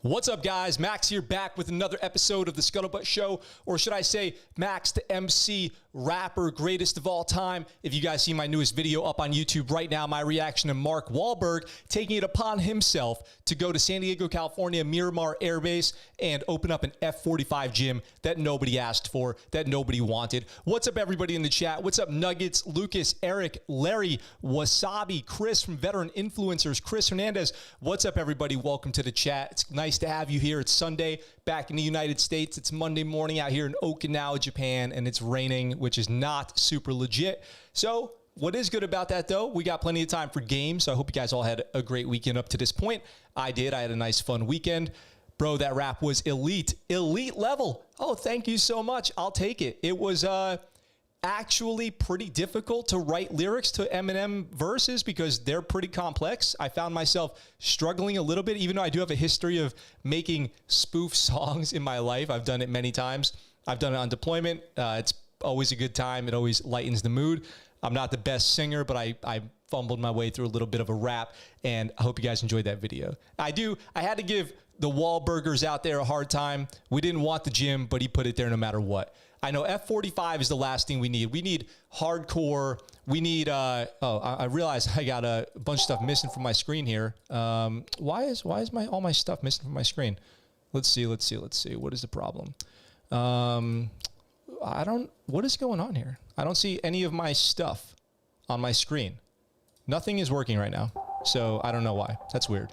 What's up, guys? Max here, back with another episode of the ScuttleButt Show, or should I say Max, the MC, rapper, greatest of all time. If you guys see my newest video up on YouTube right now, my reaction to Mark Wahlberg taking it upon himself to go to San Diego, California, Miramar Air Base, and open up an F-45 gym that nobody asked for, that nobody wanted. What's up, everybody in the chat? What's up, Nuggets, Lucas, Eric, Larry, Wasabi, Chris from Veteran Influencers, Chris Hernandez. What's up, everybody? Welcome to the chat. It's nice to have you here. It's Sunday back in the United States. It's Monday morning out here in Okinawa, Japan, and it's raining, which is not super legit. So what is good about that, though, we got plenty of time for games. So I hope you guys all had a great weekend up to this point. I did. I had a nice, fun weekend. Bro, that rap was elite level. Oh, thank you so much. I'll take it. It was actually pretty difficult to write lyrics to Eminem verses because they're pretty complex. I found myself struggling a little bit, even though I do have a history of making spoof songs in my life. I've done it many times. I've done it on deployment. It's always a good time. It always lightens the mood. I'm not the best singer, but I fumbled my way through a little bit of a rap, and I hope you guys enjoyed that video. I had to give the Wahlburgers out there a hard time. We didn't want the gym, but he put it there no matter what. I know F-45 is the last thing we need. We need hardcore. We need, I realize I got a bunch of stuff missing from my screen here. Why is all my stuff missing from my screen? Let's see. What is the problem? What is going on here? I don't see any of my stuff on my screen. Nothing is working right now, so I don't know why. That's weird.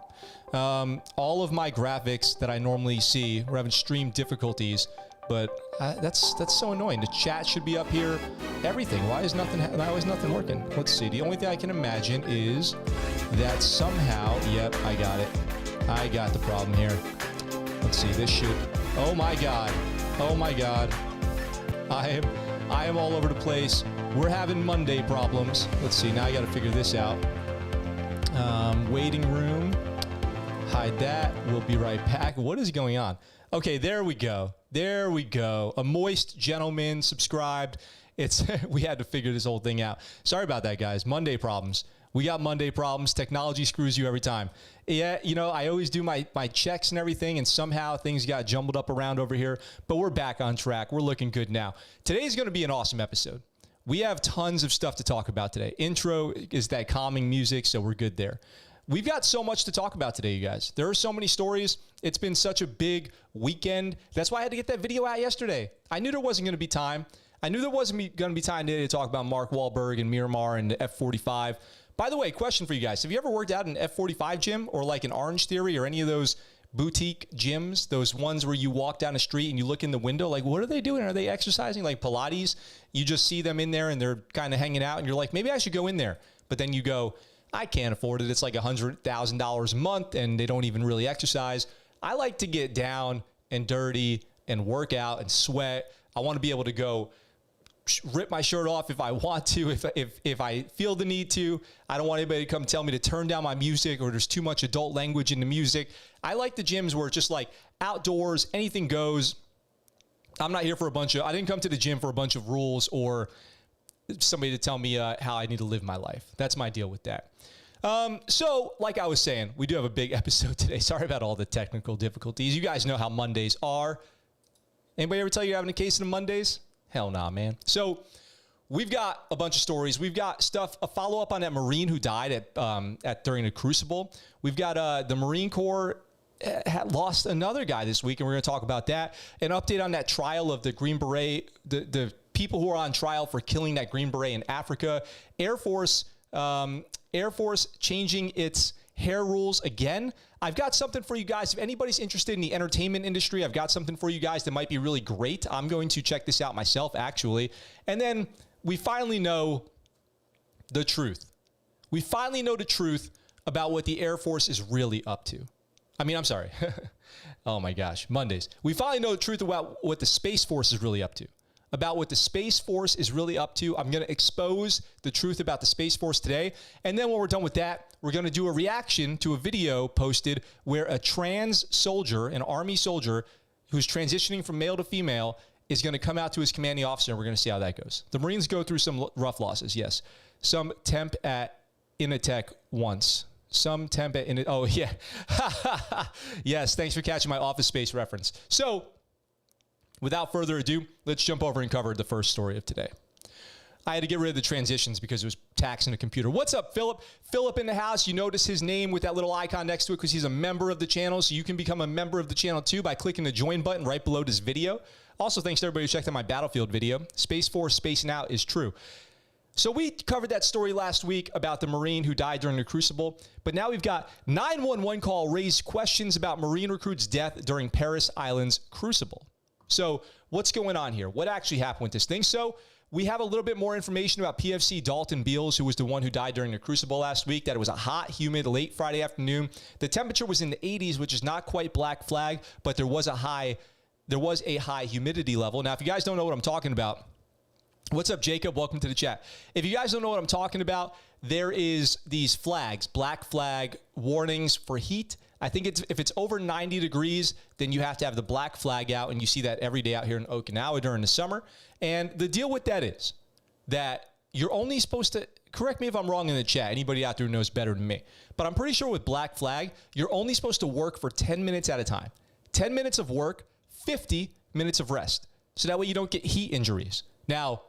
All of my graphics that I normally see, we're having stream difficulties, but that's so annoying. The chat should be up here. Everything. Why is nothing working? Let's see. The only thing I can imagine is that somehow, yep, I got it. I got the problem here. Let's see. This should. Oh my god. Oh my god. I am all over the place. We're having Monday problems. Let's see. Now I got to figure this out. Waiting room. Hide that. We'll be right back. What is going on? Okay, there we go. There we go. A moist gentleman subscribed. We had to figure this whole thing out. Sorry about that, guys. Monday problems. We got Monday problems. Technology screws you every time. Yeah, you know, I always do my checks and everything, and somehow things got jumbled up around over here, but we're back on track. We're looking good now. Today's going to be an awesome episode. We have tons of stuff to talk about today. Intro is that calming music, so we're good there. We've got so much to talk about today, you guys. There are so many stories. It's been such a big weekend. That's why I had to get that video out yesterday. I knew there wasn't going to be time. I knew there wasn't going to be time today to talk about Mark Wahlberg and Miramar and the F-45. By the way, question for you guys. Have you ever worked out in an F-45 gym or like an Orange Theory or any of those boutique gyms, those ones where you walk down the street and you look in the window, like, what are they doing? Are they exercising? Like Pilates? You just see them in there and they're kind of hanging out and you're like, maybe I should go in there. But then you go, I can't afford it. It's like $100,000 a month and they don't even really exercise. I like to get down and dirty and work out and sweat. I want to be able to go rip my shirt off if I want to, if I feel the need to. I don't want anybody to come tell me to turn down my music or there's too much adult language in the music. I like the gyms where it's just like outdoors, anything goes. I'm not here for I didn't come to the gym for a bunch of rules or somebody to tell me how I need to live my life. That's my deal with that. So like I was saying, we do have a big episode today. Sorry about all the technical difficulties. You guys know how Mondays are. Anybody ever tell you you're having a case of the Mondays? Hell nah, man. So we've got a bunch of stories. We've got stuff, a follow-up on that Marine who died during the Crucible. We've got the Marine Corps had lost another guy this week, and we're going to talk about that. An update on that trial of the Green Beret, the people who are on trial for killing that Green Beret in Africa. Air Force changing its hair rules again. I've got something for you guys. If anybody's interested in the entertainment industry, I've got something for you guys that might be really great. I'm going to check this out myself, actually. And then we finally know the truth. We finally know the truth about what the Air Force is really up to. I mean, I'm sorry. Oh my gosh, Mondays. We finally know the truth about what the Space Force is really up to. About what the Space Force is really up to. I'm going to expose the truth about the Space Force today. And then when we're done with that, we're going to do a reaction to a video posted where a trans soldier, an Army soldier, who's transitioning from male to female, is going to come out to his commanding officer, and we're going to see how that goes. The Marines go through some rough losses, yes. Some temp at Initech once. Some temp in it. Oh, yeah. Yes, thanks for catching my Office Space reference. So, without further ado, let's jump over and cover the first story of today. I had to get rid of the transitions because it was taxing the computer. What's up, Philip? Philip in the house. You notice his name with that little icon next to it because he's a member of the channel. So you can become a member of the channel too by clicking the join button right below this video. Also, thanks to everybody who checked out my Battlefield video. Space Force spacing out is true. So we covered that story last week about the Marine who died during the Crucible. But now we've got 911 call raised questions about Marine recruit's death during Paris Island's Crucible. So what's going on here? What actually happened with this thing? So we have a little bit more information about PFC Dalton Beals, who was the one who died during the Crucible last week, that it was a hot, humid, late Friday afternoon. The temperature was in the 80s, which is not quite black flag, but there was a high humidity level. Now, if you guys don't know what I'm talking about, what's up, Jacob? Welcome to the chat. If you guys don't know what I'm talking about, there is these flags, black flag warnings for heat. I think if it's over 90 degrees, then you have to have the black flag out, and you see that every day out here in Okinawa during the summer. And the deal with that is that you're only supposed to, correct me if I'm wrong in the chat, anybody out there knows better than me, but I'm pretty sure with black flag, you're only supposed to work for 10 minutes at a time. 10 minutes of work, 50 minutes of rest. So that way you don't get heat injuries. Now,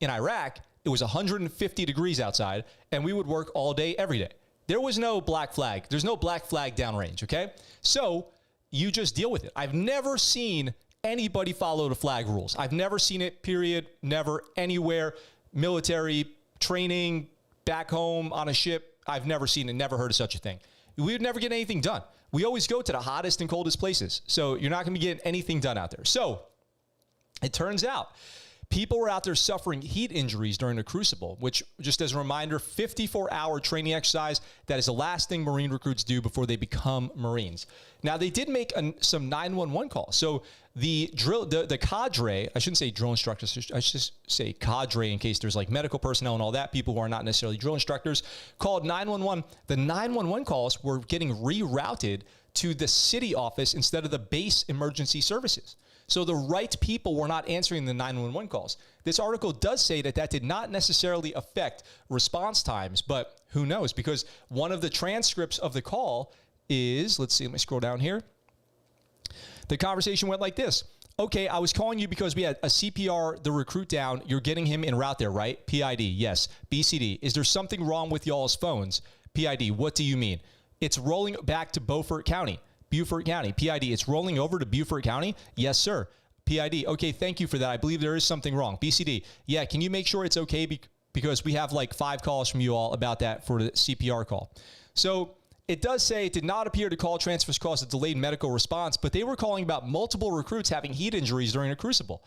in Iraq, it was 150 degrees outside, and we would work all day, every day. There was no black flag. There's no black flag downrange, okay? So you just deal with it. I've never seen anybody follow the flag rules. I've never seen it, period, never, anywhere, military, training, back home, on a ship. I've never seen it, never heard of such a thing. We would never get anything done. We always go to the hottest and coldest places. So you're not going to be getting anything done out there. So it turns out people were out there suffering heat injuries during the Crucible, which, just as a reminder, 54-hour training exercise. That is the last thing Marine recruits do before they become Marines. Now, they did make some 911 calls. So the cadre, I shouldn't say drill instructors, I should just say cadre in case there's like medical personnel and all that, people who are not necessarily drill instructors, called 911. The 911 calls were getting rerouted to the city office instead of the base emergency services. So the right people were not answering the 911 calls. This article does say that did not necessarily affect response times, but who knows? Because one of the transcripts of the call is, let's see, let me scroll down here. The conversation went like this. Okay, I was calling you because we had a CPR, the recruit down. You're getting him en route there, right? PID, yes. BCD, is there something wrong with y'all's phones? PID, what do you mean? It's rolling back to Beaufort County. PID, it's rolling over to Beaufort County? Yes, sir. PID, okay, thank you for that. I believe there is something wrong. BCD, yeah, can you make sure it's okay because we have like 5 calls from you all about that for the CPR call. So it does say it did not appear to call transfers caused a delayed medical response, but they were calling about multiple recruits having heat injuries during a Crucible.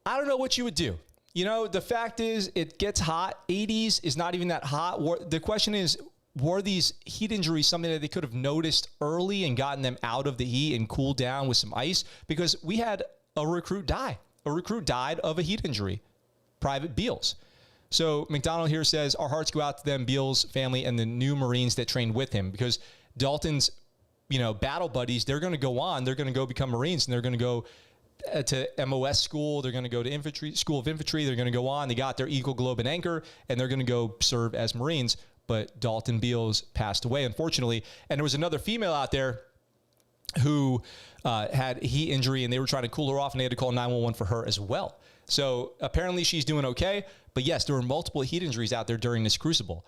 I don't know what you would do. You know, the fact is it gets hot. 80s is not even that hot. The question is, were these heat injuries something that they could have noticed early and gotten them out of the heat and cooled down with some ice? Because we had a recruit die. A recruit died of a heat injury, Private Beals. So McDonald here says, our hearts go out to them, Beals family, and the new Marines that trained with him. Because Dalton's, battle buddies, they're going to go on. They're going to go become Marines, and they're going to go to MOS school. They're going to go to infantry, School of Infantry. They're going to go on. They got their Eagle, Globe, and Anchor, and they're going to go serve as Marines. But Dalton Beals passed away, unfortunately. And there was another female out there who had a heat injury, and they were trying to cool her off, and they had to call 911 for her as well. So apparently she's doing okay. But yes, there were multiple heat injuries out there during this Crucible.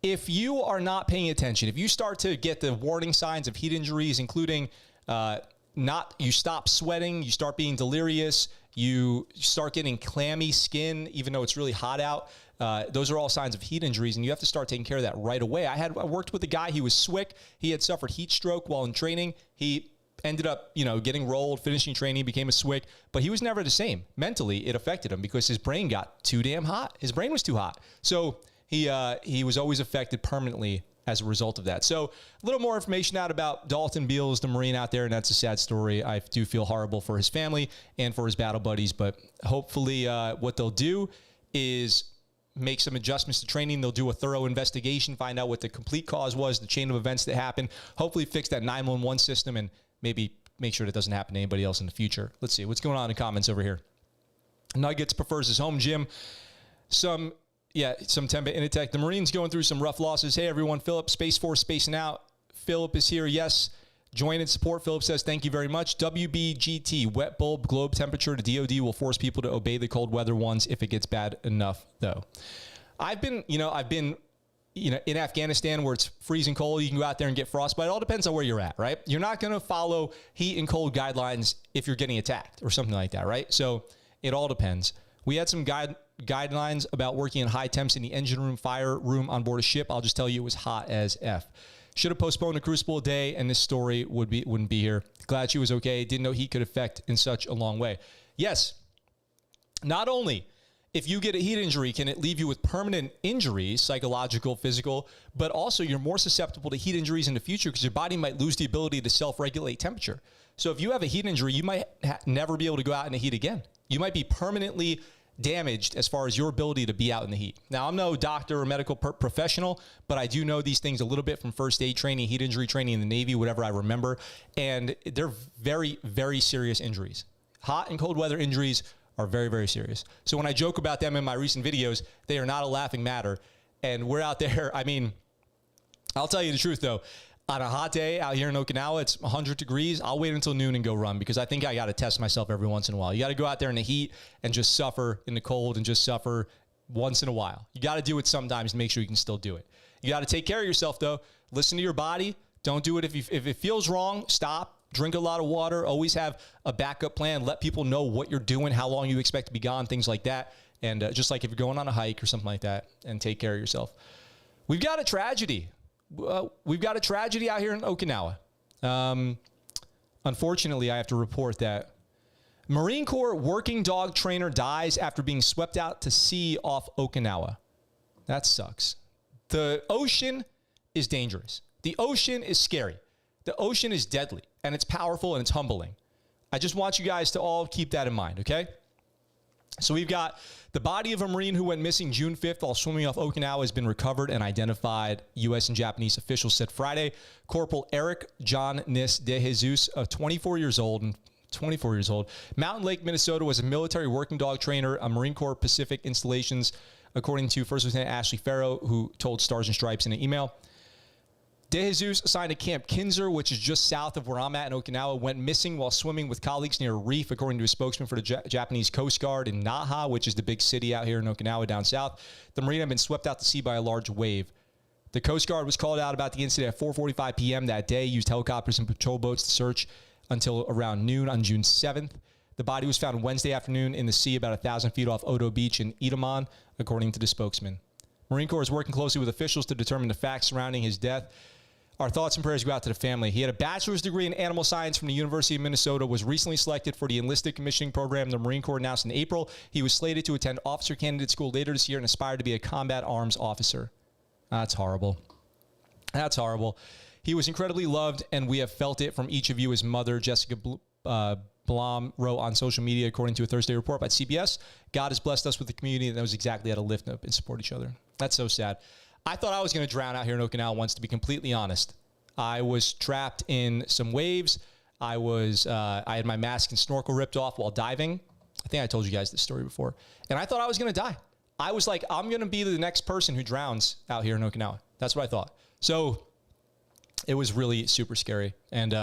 If you are not paying attention, if you start to get the warning signs of heat injuries, including you stop sweating, you start being delirious, you start getting clammy skin, even though it's really hot out, those are all signs of heat injuries, and you have to start taking care of that right away. I worked with a guy, he was SWIC. He had suffered heat stroke while in training. He ended up, getting rolled, finishing training, became a SWIC, but he was never the same. Mentally, it affected him because his brain got too damn hot. His brain was too hot. So he was always affected permanently as a result of that. So a little more information out about Dalton Beals, the Marine out there, and that's a sad story. I do feel horrible for his family and for his battle buddies, but hopefully what they'll do is make some adjustments to training. They'll do a thorough investigation, find out what the complete cause was, the chain of events that happened, hopefully fix that 911 system, and maybe make sure that doesn't happen to anybody else in the future. Let's see what's going on in the comments over here. Nuggets prefers his home gym. Some Yeah, some Tempe Initech. The Marines going through some rough losses. Hey, everyone. Philip, Space Force spacing out. Philip is here. Yes. Join and support. Philip says, thank you very much. WBGT, wet bulb, globe temperature to DOD will force people to obey the cold weather ones if it gets bad enough, though. I've been in Afghanistan where it's freezing cold. You can go out there and get frostbite. It all depends on where you're at, right? You're not going to follow heat and cold guidelines if you're getting attacked or something like that, right? So it all depends. We had some guidelines about working in high temps in the engine room, fire room on board a ship. I'll just tell you it was hot as F. Should have postponed the Crucible a day, and this story wouldn't be here. Glad she was okay. Didn't know heat could affect in such a long way. Yes, not only if you get a heat injury can it leave you with permanent injuries, psychological, physical, but also you're more susceptible to heat injuries in the future because your body might lose the ability to self-regulate temperature. So if you have a heat injury, you might never be able to go out in the heat again. You might be permanently damaged as far as your ability to be out in the heat. Now, I'm no doctor or medical professional, but I do know these things a little bit from first aid training, heat injury training in the Navy, whatever I remember. And they're very, very serious injuries. Hot and cold weather injuries are very, very serious. So when I joke about them in my recent videos, they are not a laughing matter. And we're out there. I mean, I'll tell you the truth, though. On a hot day out here in Okinawa, it's 100 degrees. I'll wait until noon and go run because I think I got to test myself every once in a while. You got to go out there in the heat and just suffer in the cold and just suffer once in a while. You got to do it sometimes to make sure you can still do it. You got to take care of yourself, though. Listen to your body. Don't do it if it feels wrong. Stop. Drink a lot of water. Always have a backup plan. Let people know what you're doing, how long you expect to be gone, things like that. And just like if you're going on a hike or something like that, and take care of yourself. We've got a tragedy. We've got a tragedy out here in Okinawa. Unfortunately, I have to report that Marine Corps working dog trainer dies after being swept out to sea off Okinawa. That sucks. The ocean is dangerous. The ocean is scary. The ocean is deadly, and it's powerful, and it's humbling. I just want you guys to all keep that in mind, okay? So we've got the body of a Marine who went missing June 5th while swimming off Okinawa has been recovered and identified, U.S. and Japanese officials said Friday. Corporal Eric John Nis de Jesus, 24 years old, Mountain Lake, Minnesota, was a military working dog trainer, a Marine Corps Pacific Installations, according to First Lieutenant Ashley Farrow, who told Stars and Stripes in an email. De Jesus, assigned to Camp Kinzer, which is just south of where I'm at in Okinawa, went missing while swimming with colleagues near a reef, according to a spokesman for the Japanese Coast Guard in Naha, which is the big city out here in Okinawa down south. The Marine had been swept out to sea by a large wave. The Coast Guard was called out about the incident at 4:45 p.m. that day, used helicopters and patrol boats to search until around noon on June 7th. The body was found Wednesday afternoon in the sea about 1,000 feet off Odo Beach in Itaman, according to the spokesman. Marine Corps is working closely with officials to determine the facts surrounding his death. Our thoughts and prayers go out to the family. He had a bachelor's degree in animal science from the University of Minnesota, was recently selected for the enlisted commissioning program the Marine Corps announced in April. He was slated to attend officer candidate school later this year and aspired to be a combat arms officer. That's horrible. That's horrible. He was incredibly loved, and we have felt it from each of you. His mother, Jessica Blom, wrote on social media, according to a Thursday report by CBS. God has blessed us with a community that knows exactly how to lift up and support each other. That's so sad. I thought I was going to drown out here in Okinawa once, to be completely honest. I was trapped in some waves. I had my mask and snorkel ripped off while diving. I think I told you guys this story before. And I thought I was going to die. I was like, I'm going to be the next person who drowns out here in Okinawa. That's what I thought. So it was really super scary. And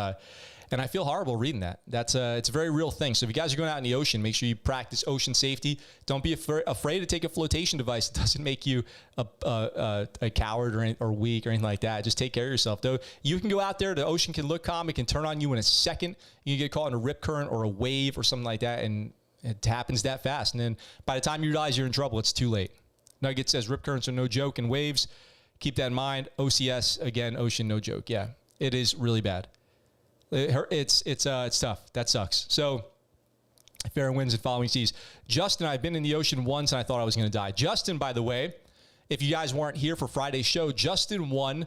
I feel horrible reading that. It's a very real thing. So if you guys are going out in the ocean, make sure you practice ocean safety. Don't be afraid to take a flotation device. It doesn't make you a coward or weak or anything like that. Just take care of yourself. Though you can go out there, the ocean can look calm. It can turn on you in a second. You can get caught in a rip current or a wave or something like that, and it happens that fast. And then by the time you realize you're in trouble, it's too late. Nugget says rip currents are no joke, and waves, keep that in mind. OCS, again, ocean, no joke. Yeah, it is really bad. It's tough. That sucks. So fair winds and following seas. Justin, I've been in the ocean once and I thought I was going to die. Justin, by the way, if you guys weren't here for Friday's show, Justin won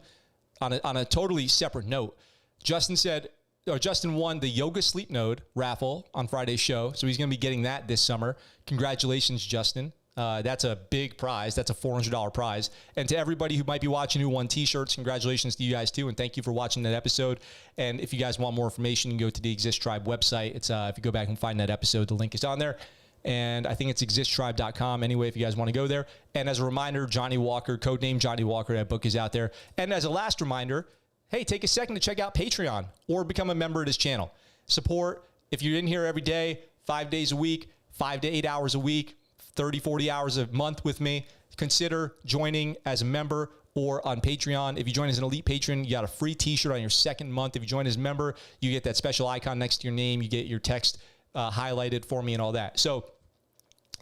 on a totally separate note. Justin won the Yoga Sleep Node raffle on Friday's show. So he's going to be getting that this summer. Congratulations, Justin. That's a big prize. That's a $400 prize. And to everybody who might be watching who won t-shirts, congratulations to you guys too. And thank you for watching that episode. And if you guys want more information, you can go to the Exist Tribe website. It's if you go back and find that episode, the link is on there. And I think it's existtribe.com anyway, if you guys want to go there. And as a reminder, Johnny Walker, codename Johnny Walker, that book is out there. And as a last reminder, hey, take a second to check out Patreon or become a member of this channel. Support, if you're in here every day, 5 days a week, 5 to 8 hours a week, 30, 40 hours a month with me, consider joining as a member or on Patreon. If you join as an elite patron, you got a free t-shirt on your second month. If you join as a member, you get that special icon next to your name. You get your text highlighted for me and all that. So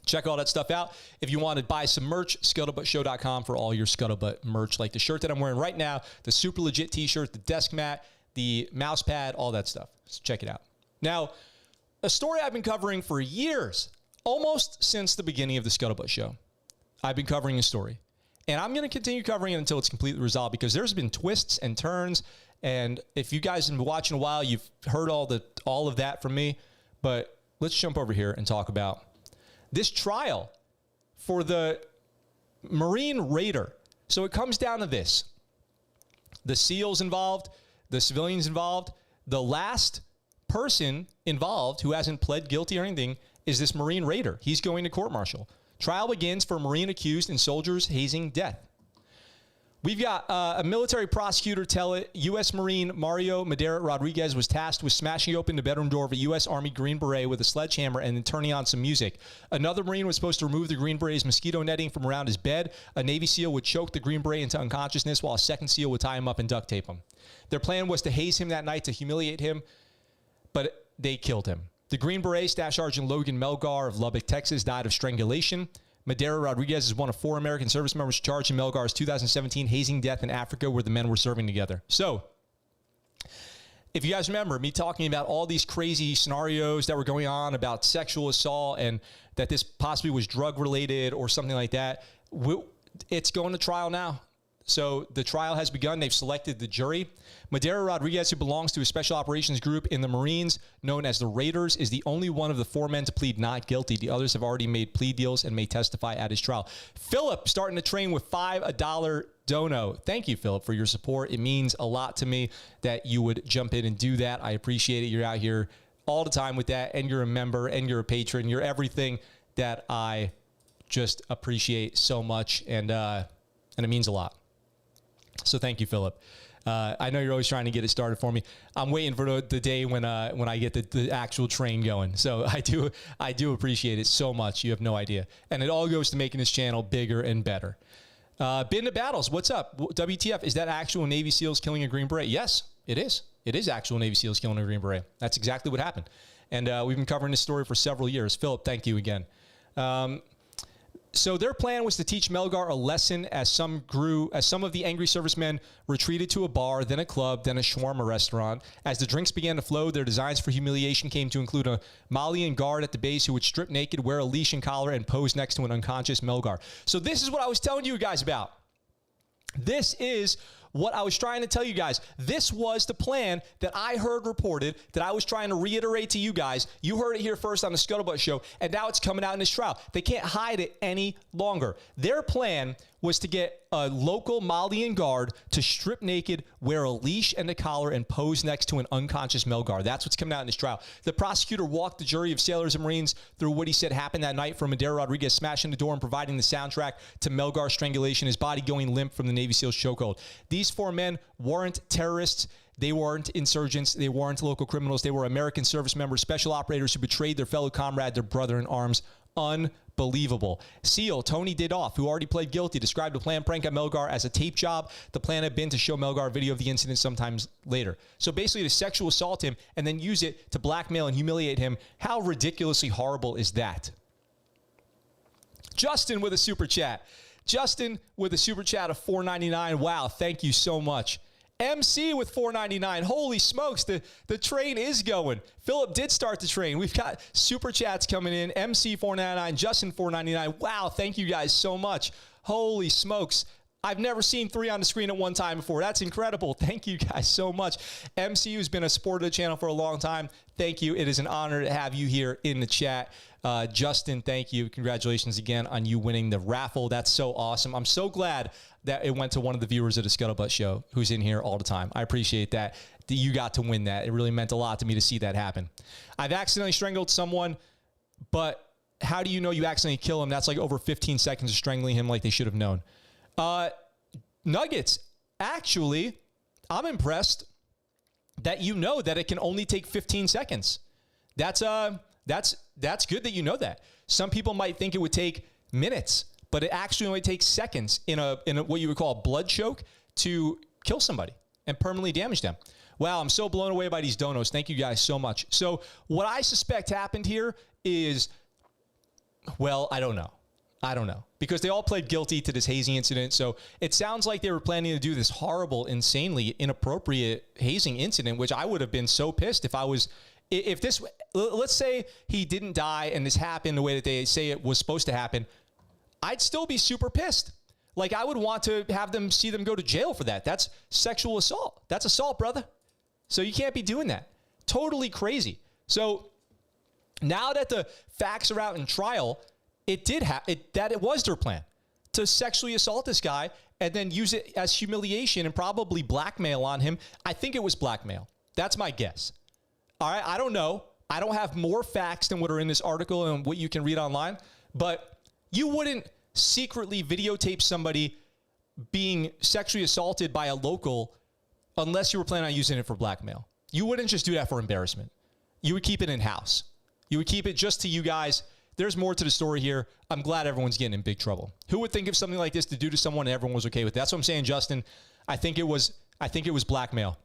check all that stuff out. If you want to buy some merch, ScuttleButtShow.com for all your Scuttlebutt merch, like the shirt that I'm wearing right now, the super legit t-shirt, the desk mat, the mouse pad, all that stuff. So check it out. Now, a story I've been covering for years, almost since the beginning of the ScuttleButt Show. I've been covering a story. And I'm going to continue covering it until it's completely resolved, because there's been twists and turns. And if you guys have been watching a while, you've heard all of that from me. But let's jump over here and talk about this trial for the Marine Raider. So it comes down to this. The SEALs involved, the civilians involved. The last person involved who hasn't pled guilty or anything is this Marine Raider. He's going to court-martial. Trial begins for Marine accused in soldiers hazing death. We've got a military prosecutor tell it. U.S. Marine Mario Madera Rodriguez was tasked with smashing open the bedroom door of a U.S. Army Green Beret with a sledgehammer and then turning on some music. Another Marine was supposed to remove the Green Beret's mosquito netting from around his bed. A Navy SEAL would choke the Green Beret into unconsciousness, while a second SEAL would tie him up and duct tape him. Their plan was to haze him that night to humiliate him, but they killed him. The Green Beret, Staff Sergeant Logan Melgar of Lubbock, Texas, died of strangulation. Madera Rodriguez is one of 4 American service members charged in Melgar's 2017 hazing death in Africa, where the men were serving together. So, if you guys remember me talking about all these crazy scenarios that were going on about sexual assault and that this possibly was drug-related or something like that, it's going to trial now. So the trial has begun. They've selected the jury. Madera Rodriguez, who belongs to a special operations group in the Marines known as the Raiders, is the only one of the 4 men to plead not guilty. The others have already made plea deals and may testify at his trial. Philip starting to train with $5 dono. Thank you, Philip, for your support. It means a lot to me that you would jump in and do that. I appreciate it. You're out here all the time with that, and you're a member, and you're a patron. You're everything that I just appreciate so much, and it means a lot. So thank you, Philip. I know you're always trying to get it started for me. I'm waiting for the day when I get the actual train going. So I do appreciate it so much. You have no idea. And it all goes to making this channel bigger and better. Been to battles. What's up? WTF? Is that actual Navy SEALs killing a Green Beret? Yes, it is. It is actual Navy SEALs killing a Green Beret. That's exactly what happened. And we've been covering this story for several years. Philip, thank you again. So their plan was to teach Melgar a lesson as some of the angry servicemen retreated to a bar, then a club, then a shawarma restaurant. As the drinks began to flow, their designs for humiliation came to include a Malian guard at the base who would strip naked, wear a leash and collar, and pose next to an unconscious Melgar. So this is what I was telling you guys about. This is what I was trying to tell you guys. This was the plan that I heard reported, that I was trying to reiterate to you guys. You heard it here first on the ScuttleButt Show, and now it's coming out in this trial. They can't hide it any longer. Their plan was to get a local Malian guard to strip naked, wear a leash and a collar, and pose next to an unconscious Melgar. That's what's coming out in this trial. The prosecutor walked the jury of sailors and Marines through what he said happened that night, from Madera Rodriguez smashing the door and providing the soundtrack to Melgar's strangulation, his body going limp from the Navy SEALs chokehold. These 4 men weren't terrorists. They weren't insurgents. They weren't local criminals. They were American service members, special operators who betrayed their fellow comrade, their brother in arms. Unbelievable. SEAL Tony Didoff, who already pled guilty, described the planned prank on Melgar as a tape job. The plan had been to show Melgar a video of the incident sometimes later. So basically to sexual assault him and then use it to blackmail and humiliate him. How ridiculously horrible is that? Justin with a super chat. Justin with a super chat of $4.99. Wow, thank you so much. MC with $4.99. Holy smokes, the train is going. Philip did start the train. We've got super chats coming in. MC $4.99, Justin $4.99. Wow, thank you guys so much. Holy smokes. I've never seen 3 on the screen at one time before. That's incredible. Thank you guys so much. MC, who's been a supporter of the channel for a long time, thank you. It is an honor to have you here in the chat. Justin, thank you. Congratulations again on you winning the raffle. That's so awesome. I'm so glad that it went to one of the viewers of the ScuttleButt Show who's in here all the time. I appreciate that you got to win that. It really meant a lot to me to see that happen. I've accidentally strangled someone, but how do you know you accidentally kill him? That's like over 15 seconds of strangling him like they should have known. Nuggets, actually, I'm impressed that you know that it can only take 15 seconds. That's good that you know that. Some people might think it would take minutes, but it actually only takes seconds in a what you would call a blood choke to kill somebody and permanently damage them. Wow, I'm so blown away by these donos. Thank you guys so much. So what I suspect happened here is, well, I don't know. Because they all pled guilty to this hazing incident. So it sounds like they were planning to do this horrible, insanely inappropriate hazing incident, which I would have been so pissed if this, let's say he didn't die and this happened the way that they say it was supposed to happen. I'd still be super pissed. Like, I would want to see them go to jail for that. That's sexual assault. That's assault, brother. So you can't be doing that. Totally crazy. So now that the facts are out in trial, it was their plan to sexually assault this guy and then use it as humiliation and probably blackmail on him. I think it was blackmail. That's my guess. All right, I don't know. I don't have more facts than what are in this article and what you can read online, but you wouldn't secretly videotape somebody being sexually assaulted by a local unless you were planning on using it for blackmail. You wouldn't just do that for embarrassment. You would keep it in-house. You would keep it just to you guys. There's more to the story here. I'm glad everyone's getting in big trouble. Who would think of something like this to do to someone and everyone was okay with it? That's what I'm saying, Justin. I think it was blackmail.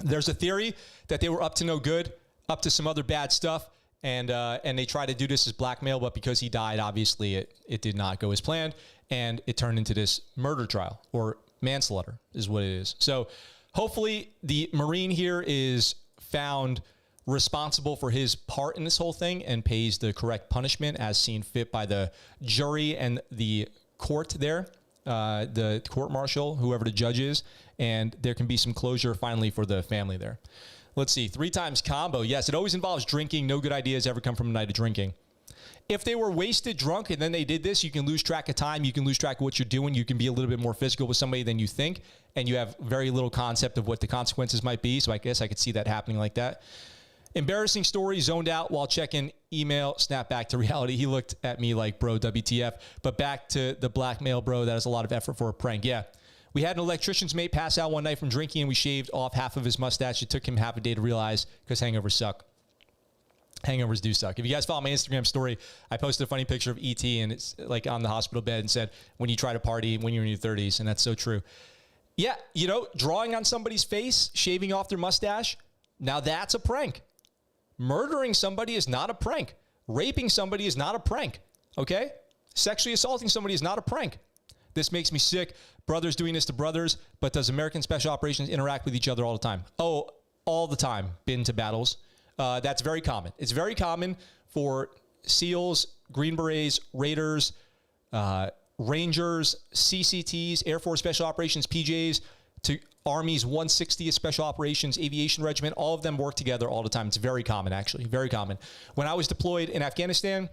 There's a theory that they were up to no good, up to some other bad stuff, and they tried to do this as blackmail, but because he died, obviously it did not go as planned, and it turned into this murder trial, or manslaughter is what it is. So hopefully the Marine here is found responsible for his part in this whole thing and pays the correct punishment as seen fit by the jury and the court there, the court martial, whoever the judge is, and there can be some closure finally for the family there. Let's see, 3 times combo. Yes, it always involves drinking. No good ideas ever come from a night of drinking. If they were wasted drunk and then they did this, you can lose track of time. You can lose track of what you're doing. You can be a little bit more physical with somebody than you think, and you have very little concept of what the consequences might be. So I guess I could see that happening like that. Embarrassing story, zoned out while checking email, snap back to reality. He looked at me like, bro, WTF. But back to the blackmail, bro. That is a lot of effort for a prank. Yeah. We had an electrician's mate pass out one night from drinking, and we shaved off half of his mustache. It took him half a day to realize because hangovers suck. Hangovers do suck. If you guys follow my Instagram story, I posted a funny picture of ET, and it's like on the hospital bed and said, when you try to party when you're in your 30s, and that's so true. Yeah, you know, drawing on somebody's face, shaving off their mustache, now that's a prank. Murdering somebody is not a prank. Raping somebody is not a prank, okay? Sexually assaulting somebody is not a prank. This makes me sick. Brothers doing this to brothers, but does American Special Operations interact with each other all the time? Oh, all the time. Been to battles. That's very common. It's very common for SEALs, Green Berets, Raiders, Rangers, CCTs, Air Force Special Operations, PJs, to Army's 160th Special Operations Aviation Regiment. All of them work together all the time. It's very common, actually. Very common. When I was deployed in Afghanistan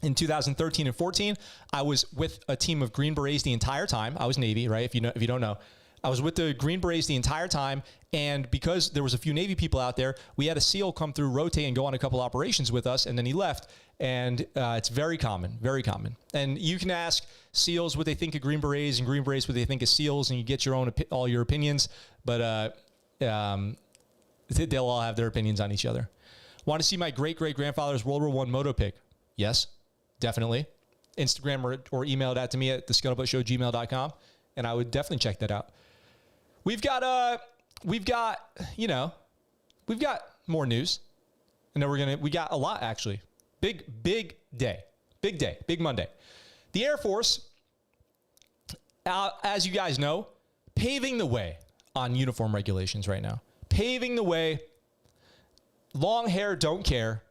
in 2013 and 14, I was with a team of Green Berets the entire time. I was Navy, right? If you don't know. I was with the Green Berets the entire time, and because there was a few Navy people out there, we had a SEAL come through, rotate, and go on a couple operations with us, and then he left. And it's very common, very common. And you can ask SEALs what they think of Green Berets, and Green Berets what they think of SEALs, and you get your own all your opinions. But they'll all have their opinions on each other. Want to see my great-great-grandfather's World War I moto pic? Yes, definitely. Instagram or email that to me at thescuttlebuttshow@gmail.com, and I would definitely check that out. We've got more news, and then we got a lot actually. Big day, big Monday. The Air Force, as you guys know, paving the way on uniform regulations right now. Paving the way. Long hair, don't care.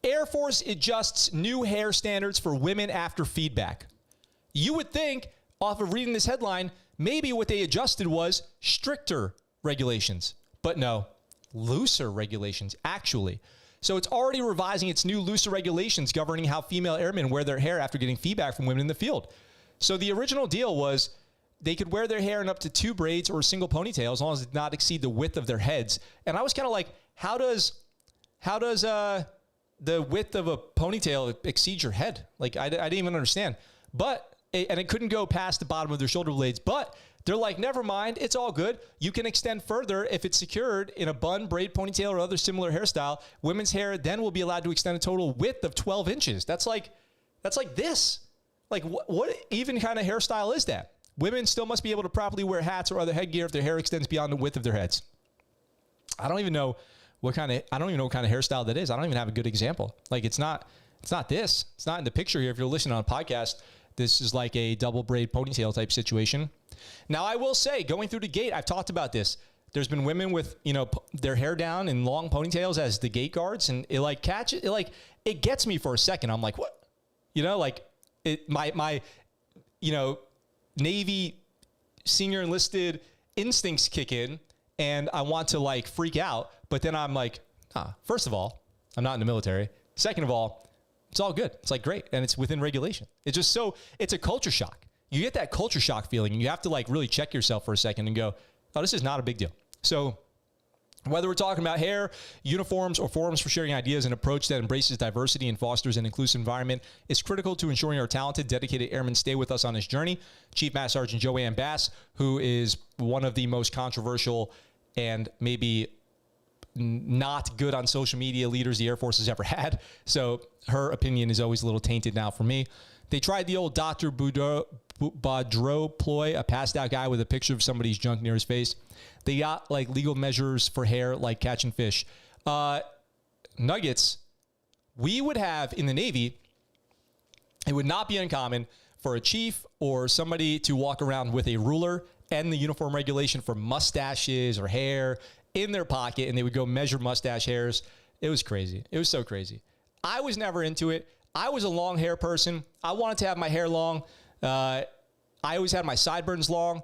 Air Force adjusts new hair standards for women after feedback. You would think, off of reading this headline, maybe what they adjusted was stricter regulations. But no, looser regulations, actually. So it's already revising its new looser regulations governing how female airmen wear their hair after getting feedback from women in the field. So the original deal was they could wear their hair in up to 2 braids or a single ponytail as long as it did not exceed the width of their heads. And I was kind of like, how does the width of a ponytail exceeds your head. Like, I didn't even understand. But, and it couldn't go past the bottom of their shoulder blades. But they're like, never mind, it's all good. You can extend further if it's secured in a bun, braid, ponytail, or other similar hairstyle. Women's hair then will be allowed to extend a total width of 12 inches. That's like this. Like, what even kind of hairstyle is that? Women still must be able to properly wear hats or other headgear if their hair extends beyond the width of their heads. I don't even know what kind of hairstyle that is. I don't even have a good example. Like, it's not this. It's not in the picture here. If you're listening on a podcast, this is like a double braid ponytail type situation. Now, I will say, going through the gate, I've talked about this. There's been women with, their hair down in long ponytails as the gate guards, and it like catches, it gets me for a second. I'm like, what? My Navy senior enlisted instincts kick in, and I want to like freak out. But then I'm like, first of all, I'm not in the military. Second of all, it's all good. It's like great. And it's within regulation. It's just it's a culture shock. You get that culture shock feeling, and you have to like really check yourself for a second and go, oh, this is not a big deal. So whether we're talking about hair, uniforms, or forums for sharing ideas, an approach that embraces diversity and fosters an inclusive environment is critical to ensuring our talented, dedicated airmen stay with us on this journey. Chief Master Sergeant Joanne Bass, who is one of the most controversial and maybe not good on social media leaders the Air Force has ever had. So her opinion is always a little tainted now for me. They tried the old Dr. Baudreau ploy, a passed out guy with a picture of somebody's junk near his face. They got like legal measures for hair, like catching fish. Nuggets, we would have in the Navy, it would not be uncommon for a chief or somebody to walk around with a ruler and the uniform regulation for mustaches or hair in their pocket, and they would go measure mustache hairs. It was crazy. It was so crazy. I was never into it. I was a long hair person. I wanted to have my hair long. I always had my sideburns long.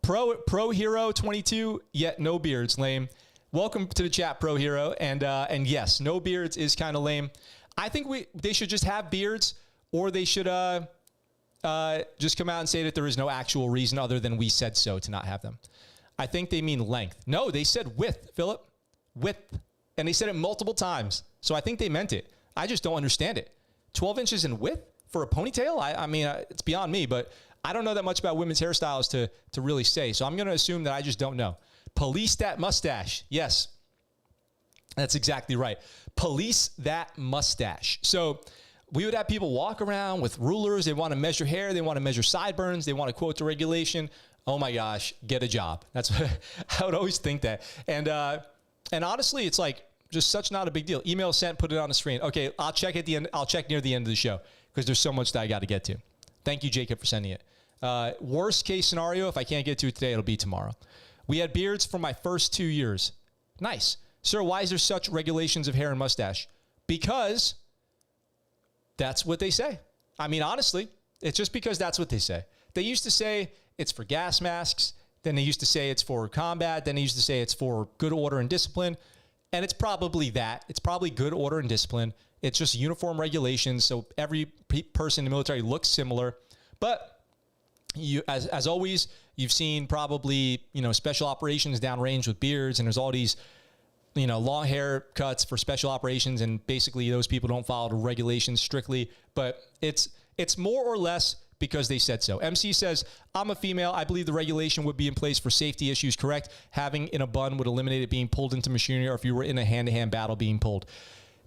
Pro Hero 22, yet no beards, lame. Welcome to the chat, Pro Hero. And yes, no beards is kind of lame. I think they should just have beards, or they should just come out and say that there is no actual reason other than we said so to not have them. I think they mean length. No, they said width, Philip. Width. And they said it multiple times. So I think they meant it. I just don't understand it. 12 inches in width for a ponytail? I mean, it's beyond me, but I don't know that much about women's hairstyles to really say. So I'm going to assume that I just don't know. Police that mustache. Yes, that's exactly right. Police that mustache. So we would have people walk around with rulers. They want to measure hair. They want to measure sideburns. They want to quote the regulation. Oh my gosh, get a job. That's what I would always think that. And honestly, it's like just such not a big deal. Email sent, put it on the screen. Okay, I'll check at the end. I'll check near the end of the show because there's so much that I got to get to. Thank you, Jacob, for sending it. Worst case scenario, if I can't get to it today, it'll be tomorrow. We had beards for my first 2 years. Nice. Sir, why is there such regulations of hair and mustache? Because that's what they say. I mean, honestly, it's just because that's what they say. They used to say it's for gas masks. Then they used to say it's for combat. Then they used to say it's for good order and discipline. And it's probably that. It's probably good order and discipline. It's just uniform regulations. So every person in the military looks similar. But you, as always, you've seen probably, special operations downrange with beards. And there's all these, long haircuts for special operations. And basically those people don't follow the regulations strictly. But it's more or less because they said so. MC says, I'm a female. I believe the regulation would be in place for safety issues, correct? Having in a bun would eliminate it being pulled into machinery or if you were in a hand-to-hand battle being pulled.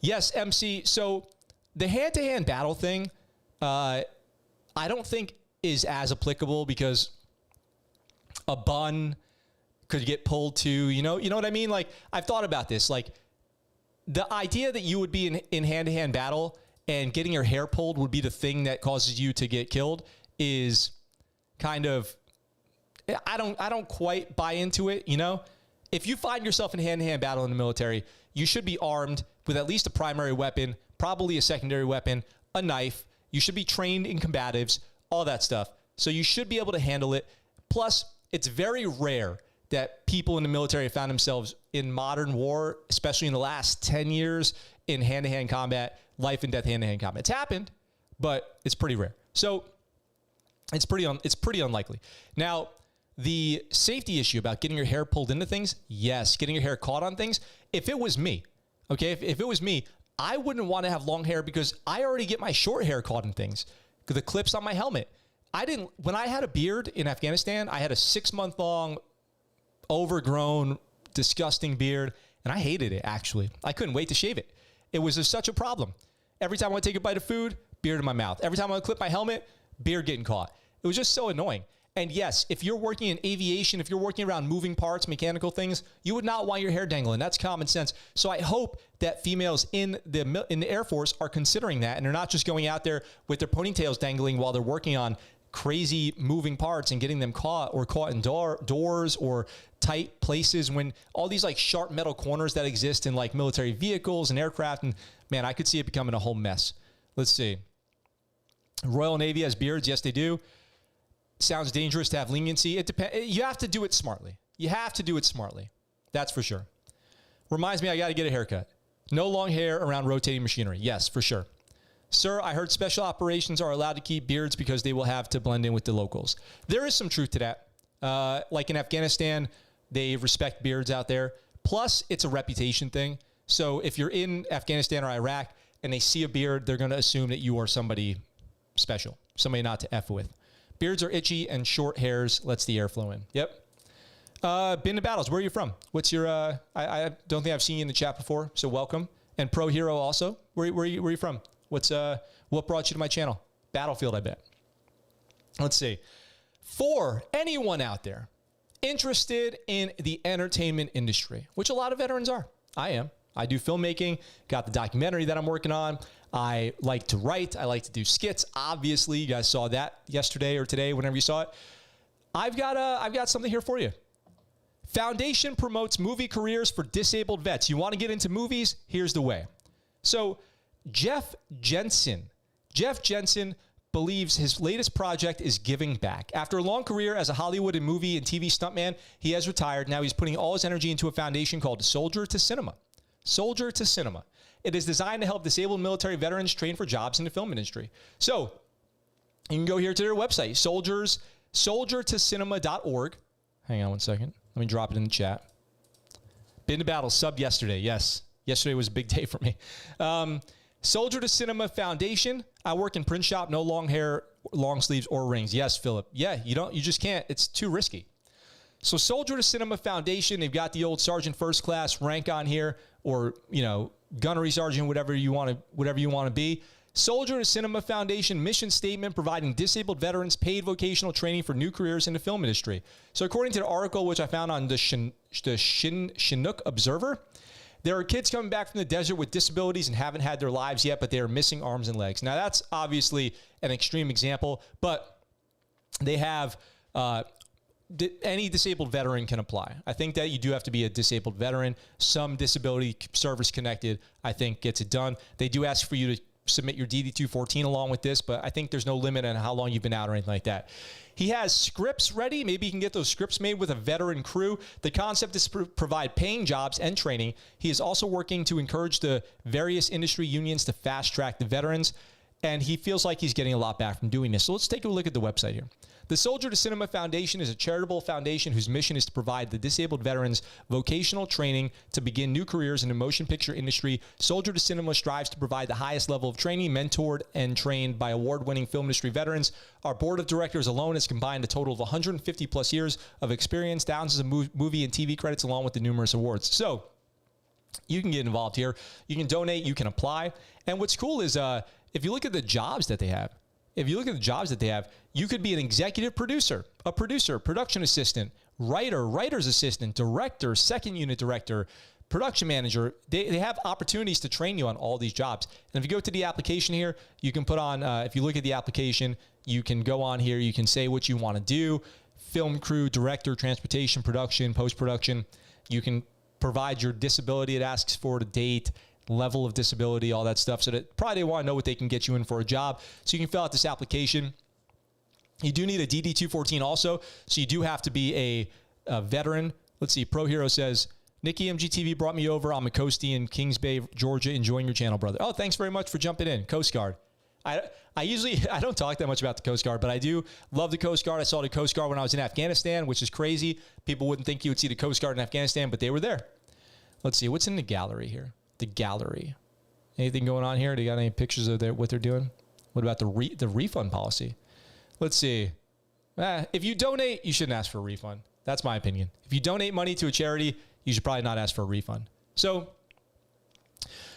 Yes, MC. So the hand-to-hand battle thing, I don't think is as applicable because a bun could get pulled too. You know what I mean? Like, I've thought about this. Like, the idea that you would be in hand-to-hand battle and getting your hair pulled would be the thing that causes you to get killed is kind of, I don't quite buy into it, If you find yourself in hand-to-hand battle in the military, you should be armed with at least a primary weapon, probably a secondary weapon, a knife. You should be trained in combatives, all that stuff. So you should be able to handle it. Plus, it's very rare that people in the military have found themselves in modern war, especially in the last 10 years, in hand-to-hand combat, life and death hand-to-hand combat. It's happened, but it's pretty rare. So it's pretty unlikely. Now, the safety issue about getting your hair pulled into things, yes. Getting your hair caught on things, if it was me, okay, if it was me, I wouldn't want to have long hair because I already get my short hair caught in things. The clips on my helmet. When I had a beard in Afghanistan, I had a 6-month-long, overgrown, disgusting beard, and I hated it, actually. I couldn't wait to shave it. It was just such a problem. Every time I would take a bite of food, beard in my mouth. Every time I would clip my helmet, beard getting caught. It was just so annoying. And yes, if you're working in aviation, if you're working around moving parts, mechanical things, you would not want your hair dangling. That's common sense. So I hope that females in the Air Force are considering that, and they're not just going out there with their ponytails dangling while they're working on crazy moving parts and getting them caught in doors or tight places, when all these like sharp metal corners that exist in like military vehicles and aircraft. And man, I could see it becoming a whole mess. Let's see. Royal Navy has beards. Yes, they do. Sounds dangerous to have leniency. It depends. You have to do it smartly. You have to do it smartly. That's for sure. Reminds me, I got to get a haircut. No long hair around rotating machinery. Yes, for sure. Sir, I heard special operations are allowed to keep beards because they will have to blend in with the locals. There is some truth to that. Like in Afghanistan, they respect beards out there. Plus, it's a reputation thing. So if you're in Afghanistan or Iraq and they see a beard, they're going to assume that you are somebody special, somebody not to F with. Beards are itchy and short hairs lets the airflow in. Yep. Been to battles. Where are you from? What's your, I don't think I've seen you in the chat before, so welcome. And Pro Hero also. Where are you from? What brought you to my channel? Battlefield, I bet. Let's see. For anyone out there interested in the entertainment industry, which a lot of veterans are. I am. I do filmmaking, got the documentary that I'm working on. I like to write. I like to do skits. Obviously, you guys saw that yesterday or today, whenever you saw it. I've got something here for you. Foundation promotes movie careers for disabled vets. You want to get into movies? Here's the way. So Jeff Jensen believes his latest project is giving back. After a long career as a Hollywood and movie and TV stuntman, he has retired. Now he's putting all his energy into a foundation called Soldier to Cinema. Soldier to Cinema. It is designed to help disabled military veterans train for jobs in the film industry. So you can go here to their website, soldiertocinema.org. Hang on one second. Let me drop it in the chat. Been to battle, subbed yesterday. Yes. Yesterday was a big day for me. Soldier to Cinema Foundation. I work in print shop, no long hair, long sleeves, or rings. Yes, Philip. Yeah, you just can't. It's too risky. So Soldier to Cinema Foundation, they've got the old Sergeant First Class rank on here, or, gunnery sergeant, whatever you want to be. Soldier to Cinema Foundation mission statement, providing disabled veterans paid vocational training for new careers in the film industry. So according to the article, which I found on the Chinook Observer, there are kids coming back from the desert with disabilities and haven't had their lives yet, but they are missing arms and legs. Now, that's obviously an extreme example, but they have any disabled veteran can apply. I think that you do have to be a disabled veteran. Some disability service connected, I think, gets it done. They do ask for you to submit your DD-214 along with this, but I think there's no limit on how long you've been out or anything like that. He has scripts ready. Maybe you can get those scripts made with a veteran crew. The concept is to provide paying jobs and training. He is also working to encourage the various industry unions to fast track the veterans, and he feels like he's getting a lot back from doing this. So let's take a look at the website here. The Soldier to Cinema Foundation is a charitable foundation whose mission is to provide the disabled veterans vocational training to begin new careers in the motion picture industry. Soldier to Cinema strives to provide the highest level of training, mentored and trained by award-winning film industry veterans. Our board of directors alone has combined a total of 150 plus years of experience, thousands of movie and TV credits, along with the numerous awards. So you can get involved here. You can donate. You can apply. And what's cool is if you look at the jobs that they have, you could be an executive producer, a producer, production assistant, writer, writer's assistant, director, second unit director, production manager. They have opportunities to train you on all these jobs. And if you go to the application here, you can put on, if you look at the application, you can go on here, you can say what you want to do, film crew, director, transportation, production, post-production. You can provide your disability. It asks for the date, level of disability, all that stuff. So that probably they want to know what they can get you in for a job. So you can fill out this application. You do need a DD-214 also. So you do have to be a veteran. Let's see. Pro Hero says, Nikki MGTV brought me over. I'm a Coastie in Kings Bay, Georgia, enjoying your channel, brother. Oh, thanks very much for jumping in. Coast Guard. I don't talk that much about the Coast Guard, but I do love the Coast Guard. I saw the Coast Guard when I was in Afghanistan, which is crazy. People wouldn't think you would see the Coast Guard in Afghanistan, but they were there. Let's see. What's in the gallery here? The gallery. Anything going on here? Do you got any pictures of what they're doing? What about the refund policy? Let's see. If you donate, you shouldn't ask for a refund. That's my opinion. If you donate money to a charity, you should probably not ask for a refund. So,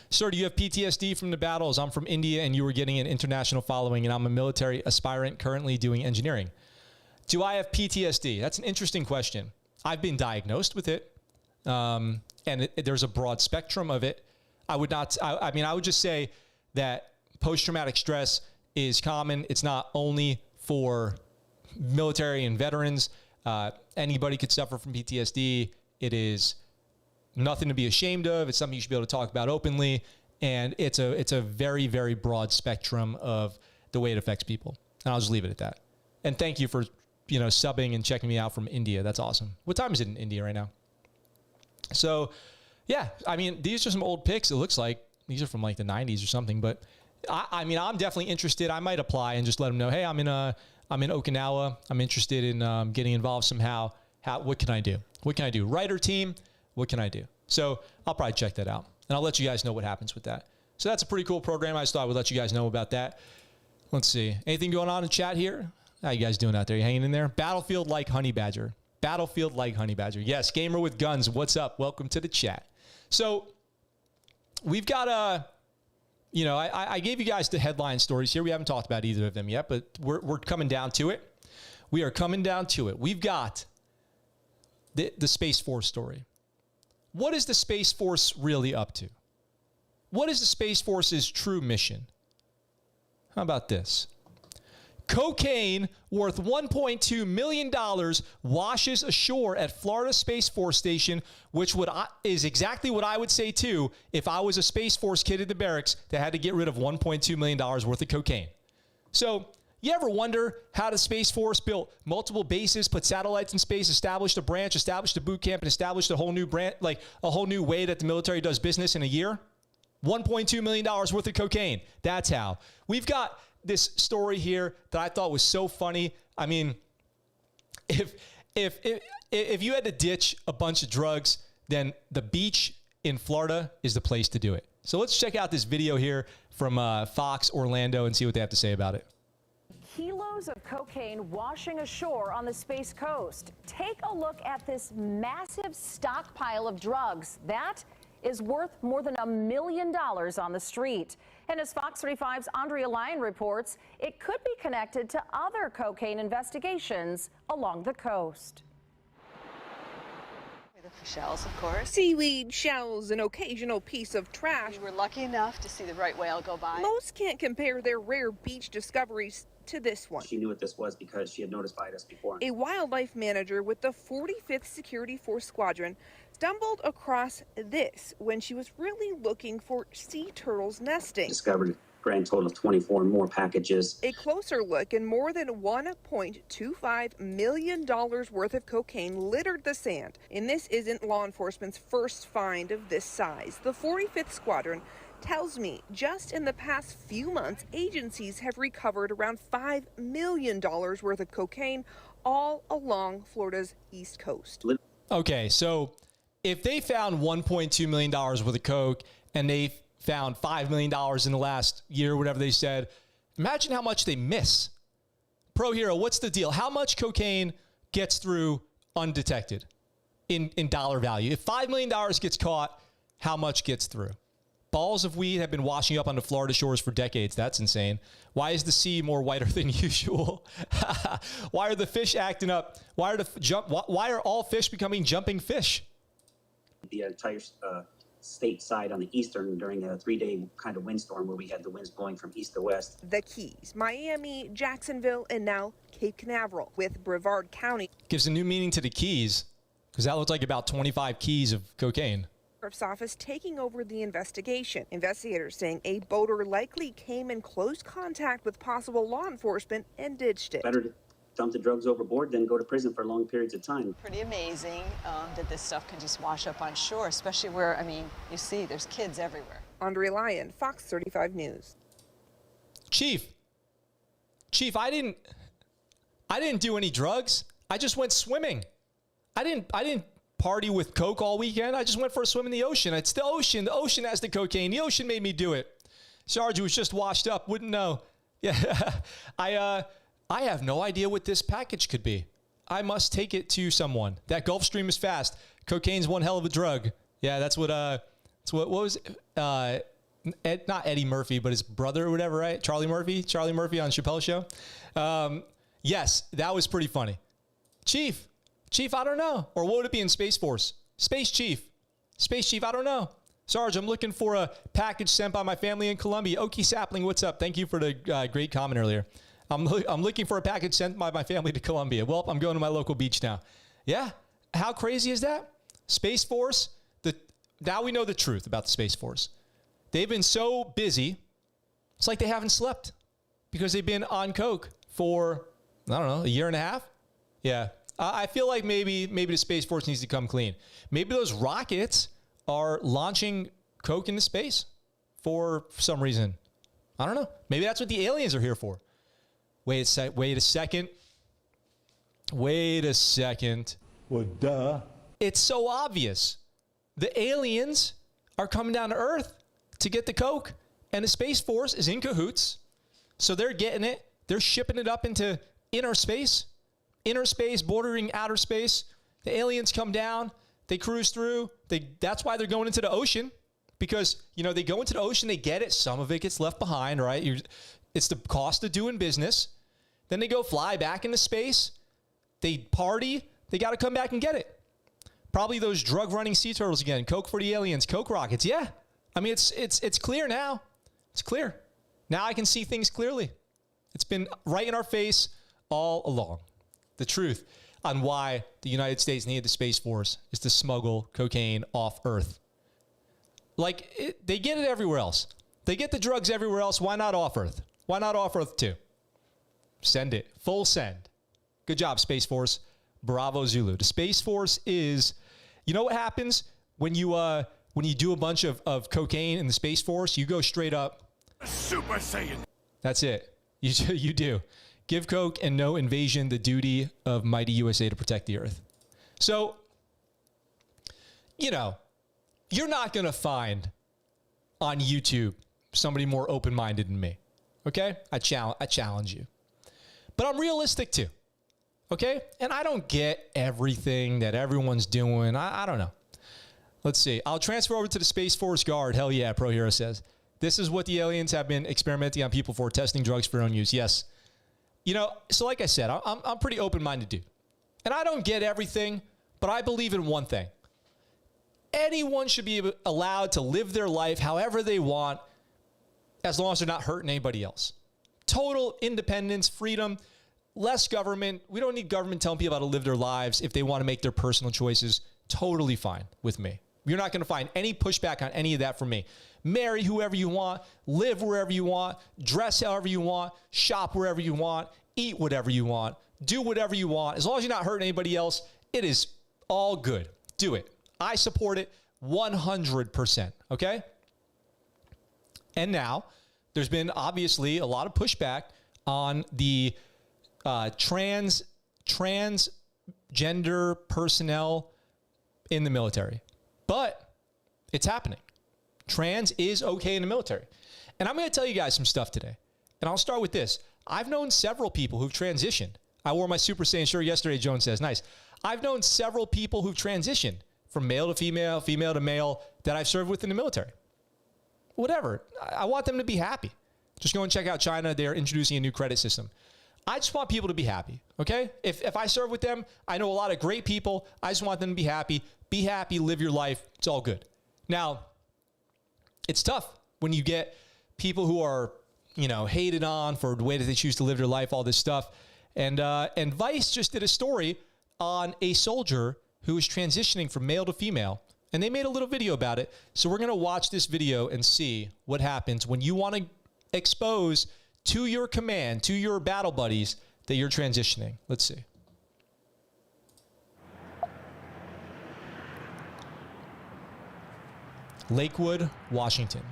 sir, do you have PTSD from the battles? I'm from India and you were getting an international following, and I'm a military aspirant currently doing engineering. Do I have PTSD? That's an interesting question. I've been diagnosed with it, and there's a broad spectrum of it. I would not, I mean, I would just say that post-traumatic stress is common. It's not only for military and veterans. Anybody could suffer from PTSD. It is nothing to be ashamed of. It's something you should be able to talk about openly. And it's a very, very broad spectrum of the way it affects people. And I'll just leave it at that. And thank you for, subbing and checking me out from India. That's awesome. What time is it in India right now? So, yeah, I mean, these are some old pics. It looks like these are from like the 90s or something. But I mean, I'm definitely interested. I might apply and just let them know, hey, I'm in Okinawa. I'm interested in getting involved somehow. What can I do? What can I do? Writer team, what can I do? So I'll probably check that out. And I'll let you guys know what happens with that. So that's a pretty cool program. I just thought I would let you guys know about that. Let's see. Anything going on in chat here? How you guys doing out there? You hanging in there? Battlefield like Honey Badger. Battlefield like Honey Badger. Yes, Gamer with Guns. What's up? Welcome to the chat. So we've got I gave you guys the headline stories here. We haven't talked about either of them yet, but we're coming down to it. We are coming down to it. We've got the Space Force story. What is the Space Force really up to? What is the Space Force's true mission? How about this? Cocaine worth $1.2 million washes ashore at Florida Space Force Station, which is exactly what I would say, too, if I was a Space Force kid at the barracks that had to get rid of $1.2 million worth of cocaine. So, you ever wonder how the Space Force built multiple bases, put satellites in space, established a branch, established a boot camp, and established a whole new brand, like a whole new way that the military does business in a year? $1.2 million worth of cocaine. That's how. We've got this story here that I thought was so funny. I mean, if you had to ditch a bunch of drugs, then the beach in Florida is the place to do it. So let's check out this video here from Fox Orlando and see what they have to say about it. Kilos of cocaine washing ashore on the Space Coast. Take a look at this massive stockpile of drugs. That is worth more than $1 million on the street. And as Fox 35's Andrea Lyon reports, it could be connected to other cocaine investigations along the coast. The shells, of course. Seaweed, shells, an occasional piece of trash. We were lucky enough to see the right whale go by. Most can't compare their rare beach discoveries to this one. She knew what this was because she had notified us before. A wildlife manager with the 45th Security Force Squadron stumbled across this when she was really looking for sea turtles nesting. Discovered a grand total of 24 more packages. A closer look and more than $1.25 million worth of cocaine littered the sand. And this isn't law enforcement's first find of this size. The 45th Squadron tells me just in the past few months, agencies have recovered around $5 million worth of cocaine all along Florida's east coast. Okay, so if they found $1.2 million worth of coke and they found $5 million in the last year, whatever they said, imagine how much they miss. Pro Hero, what's the deal? How much cocaine gets through undetected in dollar value? If $5 million gets caught, how much gets through? Balls of weed have been washing up onto Florida shores for decades. That's insane. Why is the sea more whiter than usual? Why are the fish acting up? Why are all fish becoming jumping fish? The entire state side on the eastern during a 3-day kind of windstorm where we had the winds blowing from east to west. The Keys, Miami, Jacksonville, and now Cape Canaveral with Brevard County. Gives a new meaning to the Keys because that looked like about 25 keys of cocaine. Sheriff's Office taking over the investigation. Investigators saying a boater likely came in close contact with possible law enforcement and ditched it. Better to dump the drugs overboard than go to prison for long periods of time. Pretty amazing that this stuff can just wash up on shore, especially where, I mean, you see there's kids everywhere. Andrea Lyon, Fox 35 News. Chief, I didn't do any drugs. I just went swimming. I didn't party with coke all weekend. I just went for a swim in the ocean. It's the ocean. The ocean has the cocaine. The ocean made me do it. Sarge, who was just washed up, wouldn't know. Yeah, I have no idea what this package could be. I must take it to someone. That Gulf Stream is fast. Cocaine's one hell of a drug. Yeah, that's what was it? Not Eddie Murphy, but his brother or whatever, right? Charlie Murphy on Chappelle's Show. Yes, that was pretty funny. Chief, I don't know. Or what would it be in Space Force? Space Chief, I don't know. Sarge, I'm looking for a package sent by my family in Colombia. Okie Sapling, what's up? Thank you for the great comment earlier. I'm looking for a package sent by my family to Colombia. Well, I'm going to my local beach now. Yeah, how crazy is that? Space Force, now we know the truth about the Space Force. They've been so busy, it's like they haven't slept because they've been on coke for, I don't know, a year and a half? Yeah. I feel like maybe the Space Force needs to come clean. Maybe those rockets are launching coke into space for some reason. I don't know. Maybe that's what the aliens are here for. Wait a second. Well, duh. It's so obvious. The aliens are coming down to Earth to get the coke, and the Space Force is in cahoots. So they're getting it. They're shipping it up into inner space, bordering outer space. The aliens come down. They cruise through. That's why they're going into the ocean, because, they go into the ocean, they get it. Some of it gets left behind, right? It's the cost of doing business. Then they go fly back into space. They party. They got to come back and get it. Probably those drug-running sea turtles again. Coke for the aliens. Coke rockets. Yeah. I mean, it's clear now. It's clear. Now I can see things clearly. It's been right in our face all along. The truth on why the United States needed the Space Force is to smuggle cocaine off Earth. They get it everywhere else. They get the drugs everywhere else. Why not off Earth? Why not off Earth too? Send it. Full send. Good job, Space Force. Bravo, Zulu. The Space Force is, you know what happens when you do a bunch of cocaine in the Space Force? You go straight up. Super Saiyan. That's it. You do. Give coke and no invasion, the duty of mighty USA to protect the Earth. So, you're not going to find on YouTube somebody more open-minded than me. Okay? I challenge you. But I'm realistic too. Okay? And I don't get everything that everyone's doing. I don't know. Let's see. I'll transfer over to the Space Force Guard. Hell yeah, Pro Hero says. This is what the aliens have been experimenting on people for, testing drugs for their own use. Yes. So like I said, I'm pretty open-minded dude. And I don't get everything, but I believe in one thing. Anyone should be allowed to live their life however they want, as long as they're not hurting anybody else. Total independence, freedom, less government. We don't need government telling people how to live their lives if they want to make their personal choices. Totally fine with me. You're not going to find any pushback on any of that from me. Marry whoever you want, live wherever you want, dress however you want, shop wherever you want, eat whatever you want, do whatever you want. As long as you're not hurting anybody else, it is all good. Do it. I support it 100%. Okay? And now, there's been obviously a lot of pushback on the transgender personnel in the military. But it's happening. Trans is okay in the military. And I'm going to tell you guys some stuff today. And I'll start with this. I've known several people who've transitioned. I wore my Super Saiyan shirt yesterday, Joan says. Nice. I've known several people who've transitioned from male to female, female to male, that I've served with in the military. Whatever. I want them to be happy. Just go and check out China. They're introducing a new credit system. I just want people to be happy, okay? If I serve with them, I know a lot of great people. I just want them to be happy. Be happy, live your life. It's all good. Now, it's tough when you get people who are, hated on for the way that they choose to live their life, all this stuff. And Vice just did a story on a soldier who is transitioning from male to female, and they made a little video about it. So we're going to watch this video and see what happens when you want to expose to your command, to your battle buddies, that you're transitioning. Let's see. Lakewood, Washington.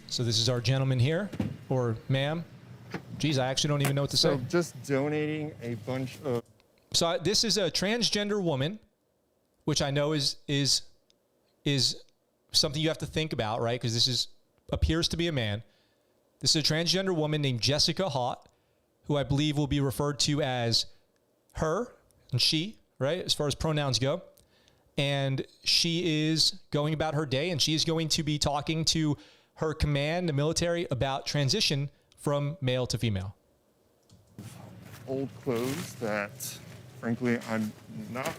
So this is our gentleman here, or ma'am. Geez, I actually don't even know what to So say. just donating a bunch of... So this is a transgender woman, which I know is something you have to think about, right? Because this appears to be a man. This is a transgender woman named Jessica Haught, who I believe will be referred to as her and she, right? As far as pronouns go. And she is going about her day, and she is going to be talking to her command, the military, about transition from male to female. Old clothes that, frankly, I'm not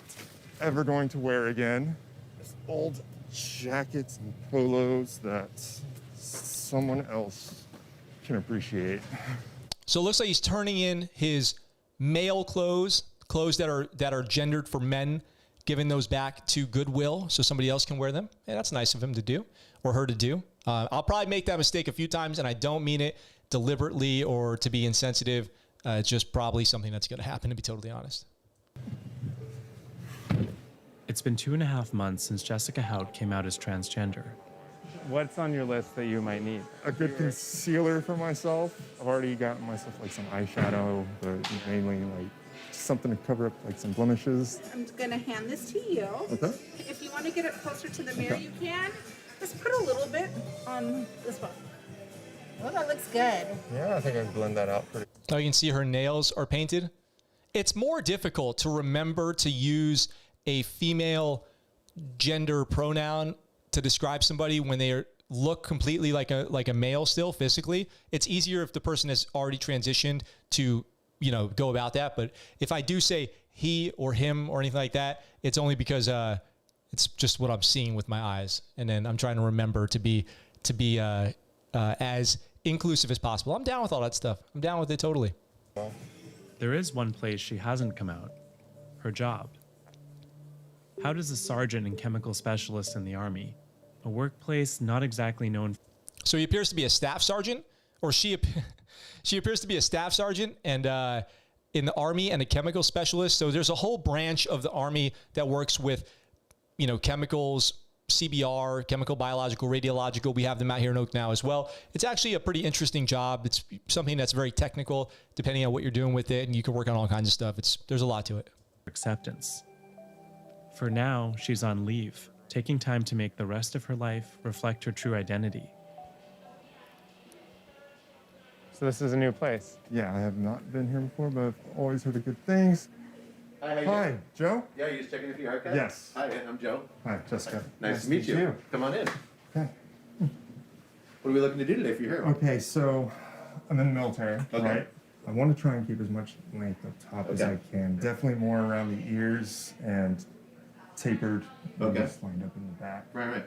ever going to wear again. Just old jackets and polos that someone else can appreciate. So it looks like he's turning in his male clothes that are gendered for men, giving those back to Goodwill so somebody else can wear them. Yeah, that's nice of him to do, or her to do. I'll probably make that mistake a few times, and I don't mean it deliberately or to be insensitive. It's just probably something that's going to happen, to be totally honest. It's been 2.5 months since Jessica Haught came out as transgender. What's on your list that you might need? A good concealer for myself. I've already gotten myself like some eyeshadow, but mainly like something to cover up like some blemishes. I'm gonna hand this to you. Okay. If you want to get it closer to the mirror, you can. Just put a little bit on this one. Oh, that looks good. Yeah, I think I can blend that out pretty. Oh, you can see her nails are painted. It's more difficult to remember to use a female gender pronoun to describe somebody when they look completely like a male still physically. It's easier if the person has already transitioned to, go about that. But if I do say he or him or anything like that, it's only because it's just what I'm seeing with my eyes. And then I'm trying to remember to be as inclusive as possible. I'm down with all that stuff. I'm down with it totally. There is one place she hasn't come out, her job. How does a sergeant and chemical specialist in the Army, a workplace not exactly known... So he appears to be a staff sergeant, or she appears to be a staff sergeant and in the Army and a chemical specialist. So there's a whole branch of the Army that works with, chemicals, CBR, chemical, biological, radiological. We have them out here in Oak now as well. It's actually a pretty interesting job. It's something that's very technical, depending on what you're doing with it, and you can work on all kinds of stuff. There's a lot to it. Acceptance. For now, she's on leave, taking time to make the rest of her life reflect her true identity. So this is a new place. Yeah, I have not been here before, but I've always heard of good things. Hi, Joe? Yeah, you just checking in for your haircut? Yes. Hi, I'm Joe. Hi, Jessica. Nice to meet you. Come on in. Okay. What are we looking to do today for your hair? Okay, so I'm in the military, Okay. right? I want to try and keep as much length up top as I can. Definitely more around the ears and tapered, just lined up in the back. Right.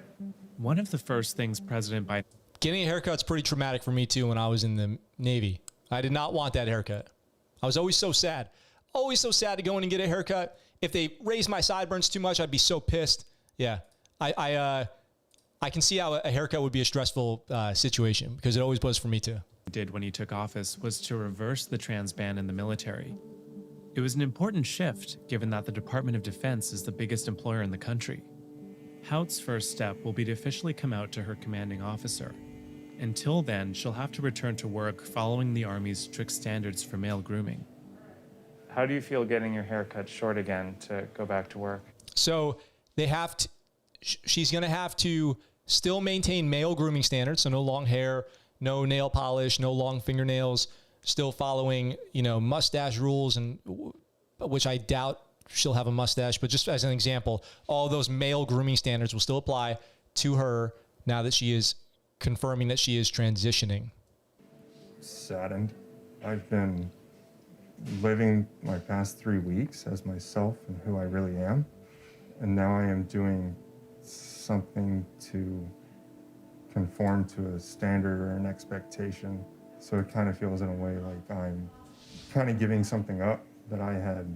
One of the first things President Biden... Getting a haircut's pretty traumatic for me too when I was in the Navy. I did not want that haircut. I was always so sad. Always so sad to go in and get a haircut. If they raised my sideburns too much, I'd be so pissed. Yeah. I can see how a haircut would be a stressful situation because it always was for me too. ...did when he took office was to reverse the trans ban in the military. It was an important shift, given that the Department of Defense is the biggest employer in the country. Haut's first step will be to officially come out to her commanding officer. Until then, she'll have to return to work following the Army's strict standards for male grooming. How do you feel getting your hair cut short again to go back to work? So they have to, she's going to have to still maintain male grooming standards. So no long hair, no nail polish, no long fingernails, still following, mustache rules, and which I doubt she'll have a mustache, but just as an example, all those male grooming standards will still apply to her now that she is confirming that she is transitioning. Saddened. I've been living my past 3 weeks as myself and who I really am, and now I am doing something to conform to a standard or an expectation. So it kind of feels in a way like I'm kind of giving something up that I had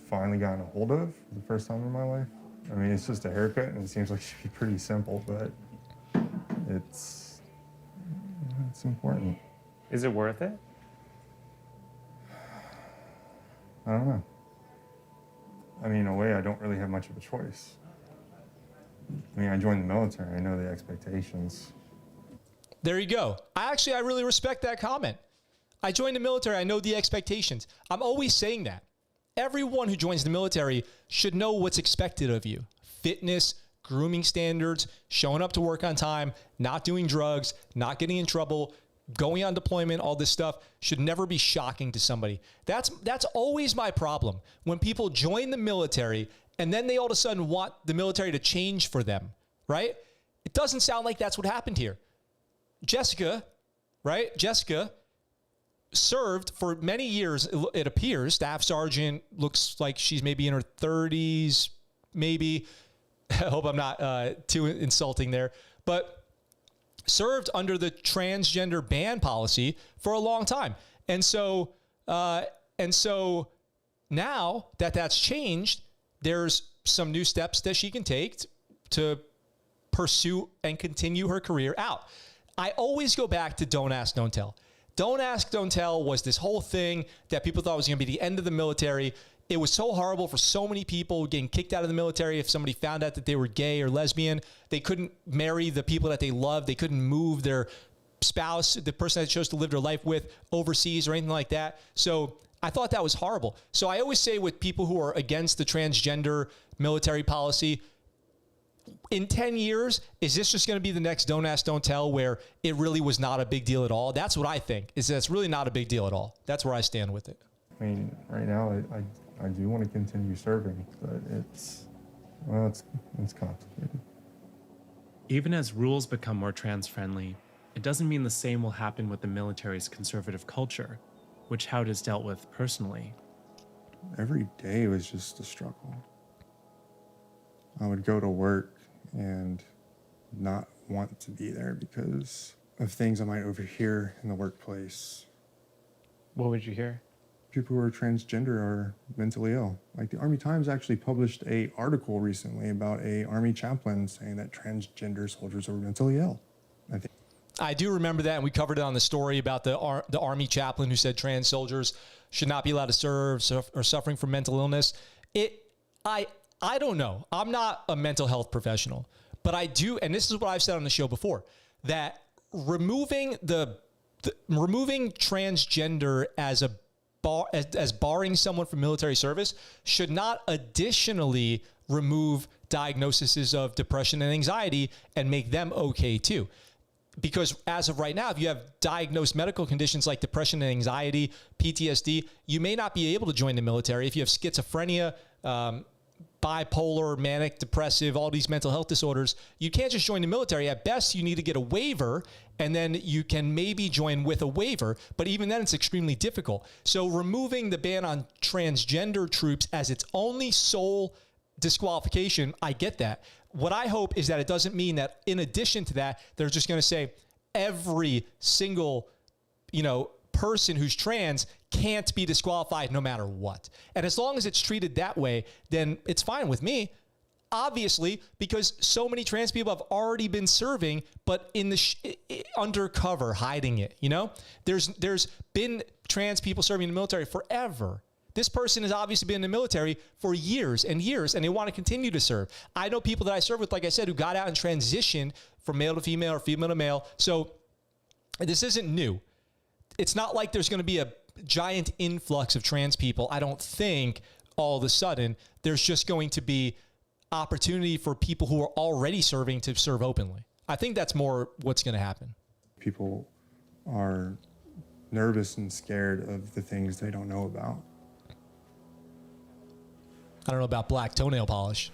finally gotten a hold of for the first time in my life. I mean, it's just a haircut and it seems like it should be pretty simple, but it's important. Is it worth it? I don't know. I mean, in a way, I don't really have much of a choice. I mean, I joined the military. I know the expectations. There you go. I really respect that comment. I joined the military. I know the expectations. I'm always saying that. Everyone who joins the military should know what's expected of you. Fitness, grooming standards, showing up to work on time, not doing drugs, not getting in trouble, going on deployment, all this stuff should never be shocking to somebody. That's always my problem. When people join the military and then they all of a sudden want the military to change for them, right? It doesn't sound like that's what happened here. Jessica, right? Jessica served for many years, it appears. Staff sergeant, looks like she's maybe in her 30s, maybe. I hope I'm not too insulting there. But served under the transgender ban policy for a long time. And so now that that's changed, there's some new steps that she can take to pursue and continue her career out. I always go back to don't ask, don't tell. Don't ask, don't tell was this whole thing that people thought was going to be the end of the military. It was so horrible for so many people getting kicked out of the military. If somebody found out that they were gay or lesbian, they couldn't marry the people that they loved. They couldn't move their spouse, the person that they chose to live their life with, overseas or anything like that. So I thought that was horrible. So I always say with people who are against the transgender military policy, in 10 years, is this just going to be the next don't ask, don't tell where it really was not a big deal at all? That's what I think, is that it's really not a big deal at all. That's where I stand with it. I mean, right now, I do want to continue serving, but it's complicated. Even as rules become more trans-friendly, it doesn't mean the same will happen with the military's conservative culture, which Howard has dealt with personally. Every day was just a struggle. I would go to work and not want to be there because of things I might overhear in the workplace. What would you hear? People who are transgender are mentally ill. Like the Army Times actually published an article recently about a Army chaplain saying that transgender soldiers are mentally ill. I do remember that, and we covered it on the story about the Army chaplain who said trans soldiers should not be allowed to serve or suffering from mental illness. I don't know. I'm not a mental health professional, but I do, and this is what I've said on the show before, that removing removing transgender as barring someone from military service should not additionally remove diagnoses of depression and anxiety and make them okay too. Because as of right now, if you have diagnosed medical conditions like depression and anxiety, PTSD, you may not be able to join the military. If you have schizophrenia, bipolar, manic, depressive, all these mental health disorders, you can't just join the military. At best, you need to get a waiver, and then you can maybe join with a waiver. But even then, it's extremely difficult. So removing the ban on transgender troops as its only sole disqualification, I get that. What I hope is that it doesn't mean that in addition to that, they're just going to say every single, person who's trans can't be disqualified no matter what. And as long as it's treated that way, then it's fine with me. Obviously, because so many trans people have already been serving, but in the undercover, hiding it. There's been trans people serving in the military forever. This person has obviously been in the military for years and years, and they want to continue to serve. I know people that I serve with, like I said, who got out and transitioned from male to female or female to male. So this isn't new. It's not like there's going to be a giant influx of trans people. I don't think all of a sudden there's just going to be opportunity for people who are already serving to serve openly. I think that's more what's going to happen. People are nervous and scared of the things they don't know about. I don't know about black toenail polish.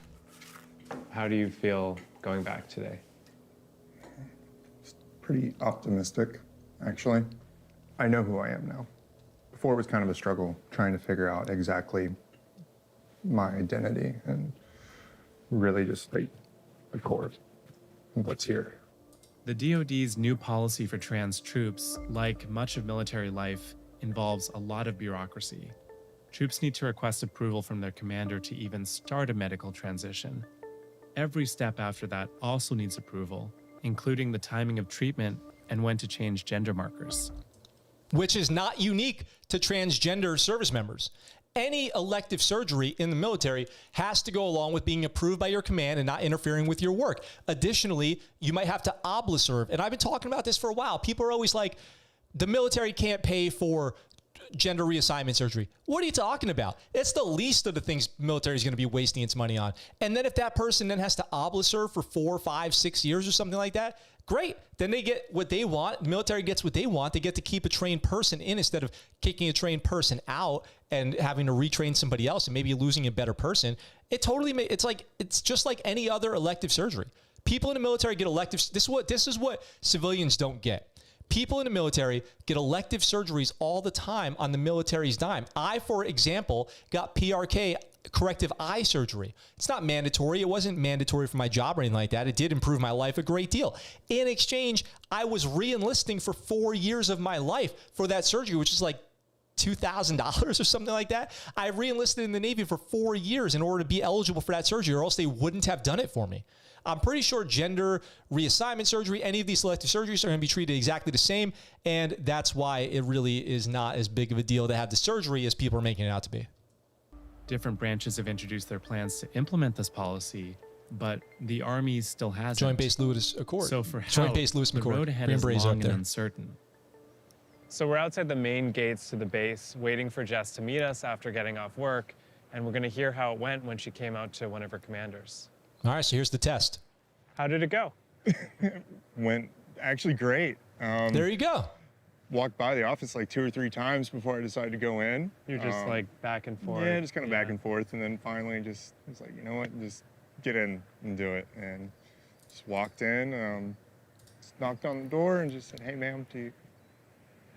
How do you feel going back today? Pretty optimistic, actually. I know who I am now. Before it was kind of a struggle trying to figure out exactly my identity and really just like the core of what's here. The DoD's new policy for trans troops, like much of military life, involves a lot of bureaucracy. Troops need to request approval from their commander to even start a medical transition. Every step after that also needs approval, including the timing of treatment and when to change gender markers. Which is not unique to transgender service members. Any elective surgery in the military has to go along with being approved by your command and not interfering with your work. Additionally, you might have to obla serve. And I've been talking about this for a while. People are always like, the military can't pay for gender reassignment surgery. What are you talking about? It's the least of the things military is going to be wasting its money on. And then if that person then has to obla-serve for 4, 5, 6 years or something like that, great. Then they get what they want. The military gets what they want. They get to keep a trained person in instead of kicking a trained person out and having to retrain somebody else and maybe losing a better person. It totally it's just like any other elective surgery. People in the military get elective. This is what civilians don't get. People in the military get elective surgeries all the time on the military's dime. I, for example, got PRK, corrective eye surgery. It's not mandatory. It wasn't mandatory for my job or anything like that. It did improve my life a great deal. In exchange, I was re-enlisting for 4 years of my life for that surgery, which is like $2,000 or something like that. I re-enlisted in the Navy for 4 years in order to be eligible for that surgery, or else they wouldn't have done it for me. I'm pretty sure gender reassignment surgery, any of these selective surgeries are going to be treated exactly the same. And that's why it really is not as big of a deal to have the surgery as people are making it out to be. Different branches have introduced their plans to implement this policy, but the Army still hasn't. Joint Base Lewis Accord. So for Joint Base Lewis the McCord. road ahead is long and uncertain. So we're outside the main gates to the base, waiting for Jess to meet us after getting off work, and we're going to hear how it went when she came out to one of her commanders. All right, so here's the test. How did it go? Went actually great. There you go. Walked by the office like 2 or 3 times before I decided to go in. You're just like back and forth. Yeah, just kind of back and forth, and then finally just was like, you know what, just get in and do it. And just walked in, just knocked on the door and just said, hey, ma'am, do you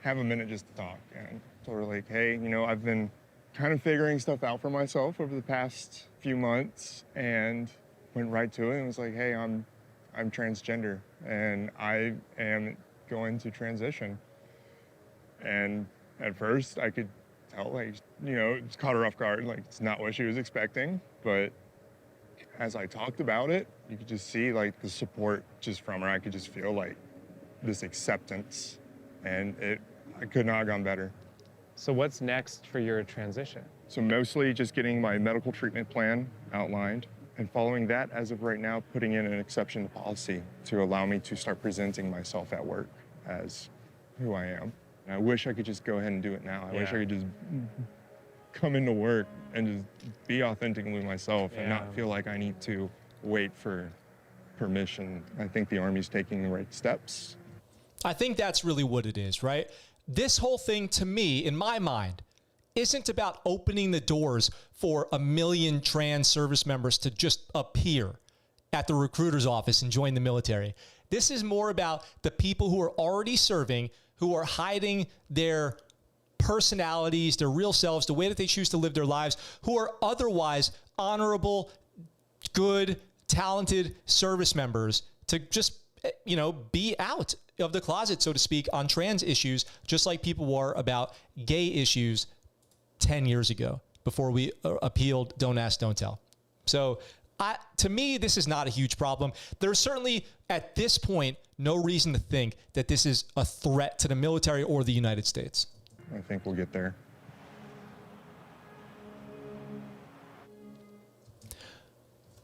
have a minute just to talk? And told her like, hey, you know, I've been kind of figuring stuff out for myself over the past few months, and went right to it and was like, hey, I'm transgender and I am going to transition. And at first I could tell, like, you know, it caught her off guard, like it's not what she was expecting. But as I talked about it, you could just see like the support just from her. I could just feel like this acceptance, and I could not have gone better. So what's next for your transition? So mostly just getting my medical treatment plan outlined, and following that, as of right now, putting in an exception to policy to allow me to start presenting myself at work as who I am. And I wish I could just go ahead and do it now. I wish I could just come into work and just be authentically myself and not feel like I need to wait for permission. I think the Army's taking the right steps. I think that's really what it is, right? This whole thing, to me, in my mind, isn't about opening the doors for 1 million trans service members to just appear at the recruiter's office and join the military. This is more about the people who are already serving, who are hiding their personalities, their real selves, the way that they choose to live their lives, who are otherwise honorable, good, talented service members, to just, you know, be out of the closet, so to speak, on trans issues, just like people were about gay issues 10 years ago, before we appealed Don't Ask, Don't Tell. So to me, this is not a huge problem. There's certainly, at this point, no reason to think that this is a threat to the military or the United States. I think we'll get there.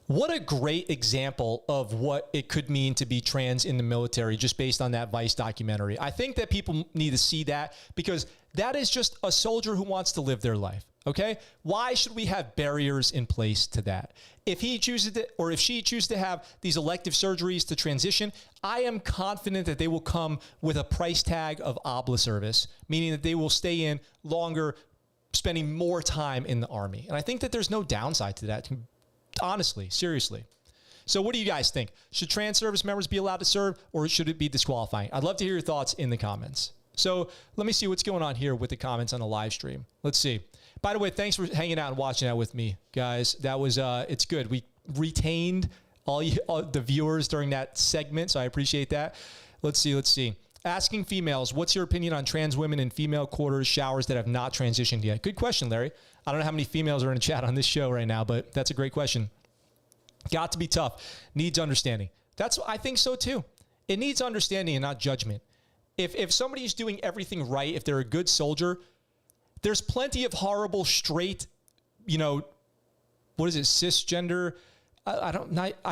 What a great example of what it could mean to be trans in the military, just based on that Vice documentary. I think that people need to see that, because that is just a soldier who wants to live their life, okay? Why should we have barriers in place to that? If he chooses to, or if she chooses to have these elective surgeries to transition, I am confident that they will come with a price tag of obla service, meaning that they will stay in longer, spending more time in the Army. And I think that there's no downside to that. Honestly, seriously. So what do you guys think? Should trans service members be allowed to serve, or should it be disqualifying? I'd love to hear your thoughts in the comments. So let me see what's going on here with the comments on the live stream. Let's see. By the way, thanks for hanging out and watching that with me, guys. That was, it's good. We retained all the viewers during that segment, so I appreciate that. Let's see. Asking females, what's your opinion on trans women in female quarters, showers that have not transitioned yet? Good question, Larry. I don't know how many females are in the chat on this show right now, but that's a great question. Got to be tough. Needs understanding. I think so too. It needs understanding and not judgment. If somebody's doing everything right, if they're a good soldier, there's plenty of horrible straight, you know, what is it, cisgender? I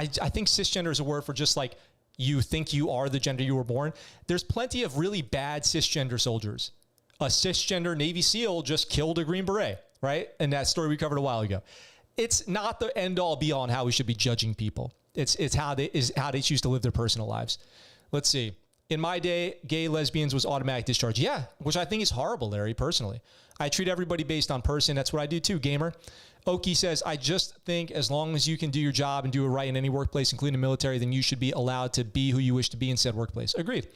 think cisgender is a word for just like you think you are the gender you were born. There's plenty of really bad cisgender soldiers. A cisgender Navy SEAL just killed a Green Beret, right? And that story we covered a while ago. It's not the end all be all on how we should be judging people. It's how they choose to live their personal lives. Let's see. In my day, gay lesbians was automatic discharge. Yeah, which I think is horrible, Larry, personally. I treat everybody based on person. That's what I do too, gamer. Oki says, I just think as long as you can do your job and do it right in any workplace, including the military, then you should be allowed to be who you wish to be in said workplace. Agreed.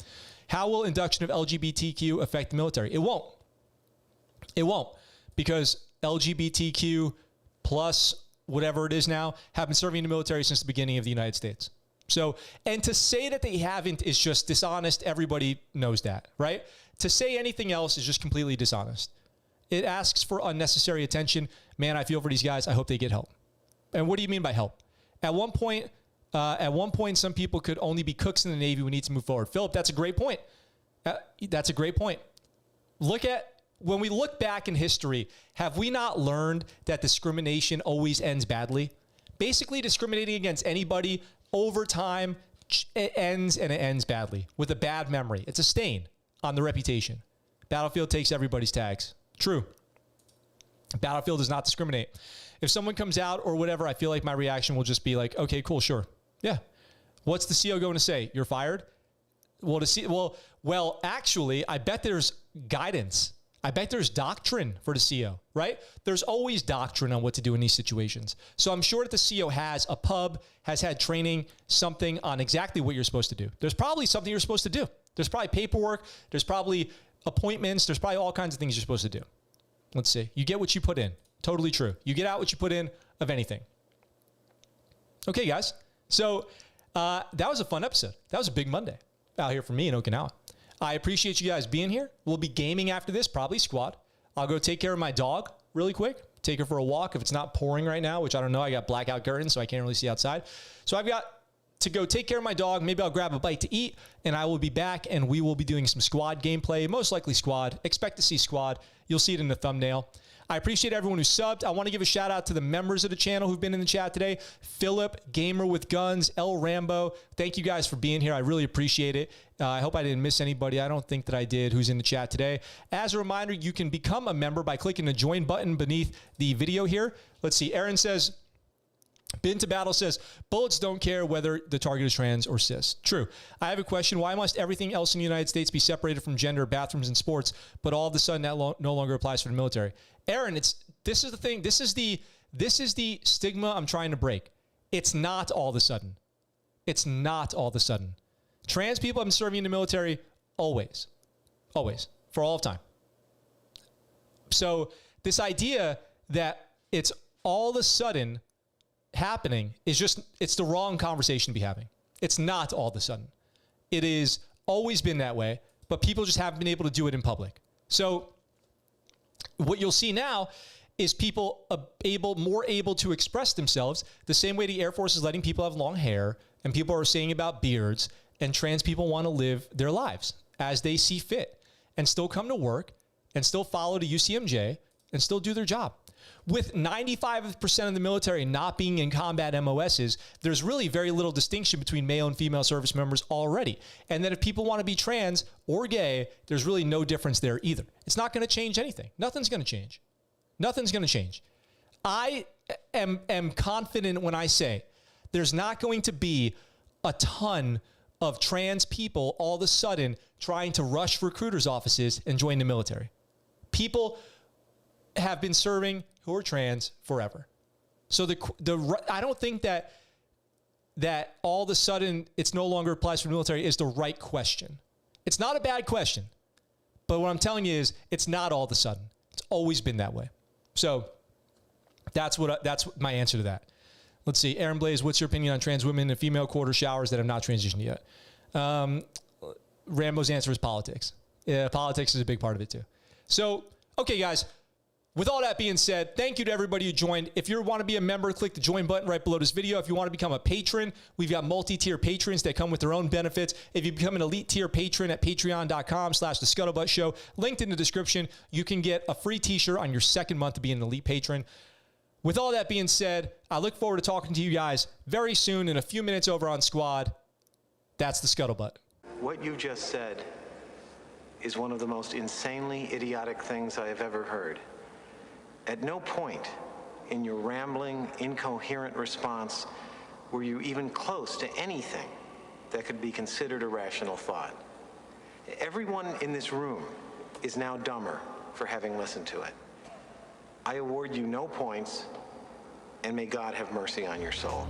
How will induction of LGBTQ affect the military? It won't. It won't, because LGBTQ plus whatever it is now have been serving in the military since the beginning of the United States. So, and to say that they haven't is just dishonest. Everybody knows that, right? To say anything else is just completely dishonest. It asks for unnecessary attention. Man, I feel for these guys. I hope they get help. And what do you mean by help? At one point, some people could only be cooks in the Navy. We need to move forward. Philip, that's a great point. That's a great point. When we look back in history, have we not learned that discrimination always ends badly? Basically, discriminating against anybody over time, it ends badly with a bad memory. It's a stain on the reputation. Battlefield takes everybody's tags. True. Battlefield does not discriminate. If someone comes out or whatever, I feel like my reaction will just be like, okay, cool, sure. Yeah. What's the CO going to say? You're fired? Well, actually, I bet there's guidance. I bet there's doctrine for the CO, right? There's always doctrine on what to do in these situations. So I'm sure that the CO has a pub, has had training, something on exactly what you're supposed to do. There's probably something you're supposed to do. There's probably paperwork. There's probably appointments. There's probably all kinds of things you're supposed to do. Let's see. You get what you put in. Totally true. You get out what you put in of anything. Okay, guys. So that was a fun episode. That was a big Monday out here for me in Okinawa. I appreciate you guys being here. We'll be gaming after this, probably squad. I'll go take care of my dog really quick. Take her for a walk if it's not pouring right now, which I don't know. I got blackout curtains, so I can't really see outside. So I've got to go take care of my dog. Maybe I'll grab a bite to eat, and I will be back, and we will be doing some squad gameplay, most likely squad. Expect to see squad. You'll see it in the thumbnail. I appreciate everyone who subbed. I want to give a shout out to the members of the channel who've been in the chat today. Philip, Gamer with Guns, El Rambo. Thank you guys for being here. I really appreciate it. I hope I didn't miss anybody. I don't think that I did who's in the chat today. As a reminder, you can become a member by clicking the join button beneath the video here. Let's see. Aaron says, Been to Battle says, bullets don't care whether the target is trans or cis. True. I have a question. Why must everything else in the United States be separated from gender, bathrooms, and sports, but all of a sudden that no longer applies for the military? Aaron, this is the thing. This is the stigma I'm trying to break. It's not all of a sudden. It's not all of a sudden. Trans people have been serving in the military always, for all of time. So this idea that it's all of a sudden happening is it's the wrong conversation to be having. It's not all of a sudden. It is always been that way, but people just haven't been able to do it in public. So what you'll see now is people more able to express themselves the same way the Air Force is letting people have long hair and people are saying about beards, and trans people want to live their lives as they see fit and still come to work and still follow the UCMJ and still do their job. With 95% of the military not being in combat MOSs, there's really very little distinction between male and female service members already. And then if people want to be trans or gay, there's really no difference there either. It's not going to change anything. Nothing's going to change. Nothing's going to change. I am confident when I say there's not going to be a ton of trans people all of a sudden trying to rush recruiters' offices and join the military. People have been serving who are trans forever. So I don't think that all of a sudden it's no longer applies for the military is the right question. It's not a bad question, but what I'm telling you is it's not all of a sudden. It's always been that way. So that's my answer to that. Let's see. Aaron Blaze, what's your opinion on trans women in female quarter showers that have not transitioned yet? Rambo's answer is politics. Yeah, politics is a big part of it too. So, okay, guys. With all that being said, thank you to everybody who joined. If you want to be a member, click the join button right below this video. If you want to become a patron, we've got multi-tier patrons that come with their own benefits. If you become an elite tier patron at patreon.com/the Show, linked in the description, you can get a free t-shirt on your second month to be an elite patron. With all that being said, I look forward to talking to you guys very soon in a few minutes over on Squad. That's the scuttlebutt. What you just said is one of the most insanely idiotic things I have ever heard. At no point in your rambling, incoherent response were you even close to anything that could be considered a rational thought. Everyone in this room is now dumber for having listened to it. I award you no points, and may God have mercy on your soul.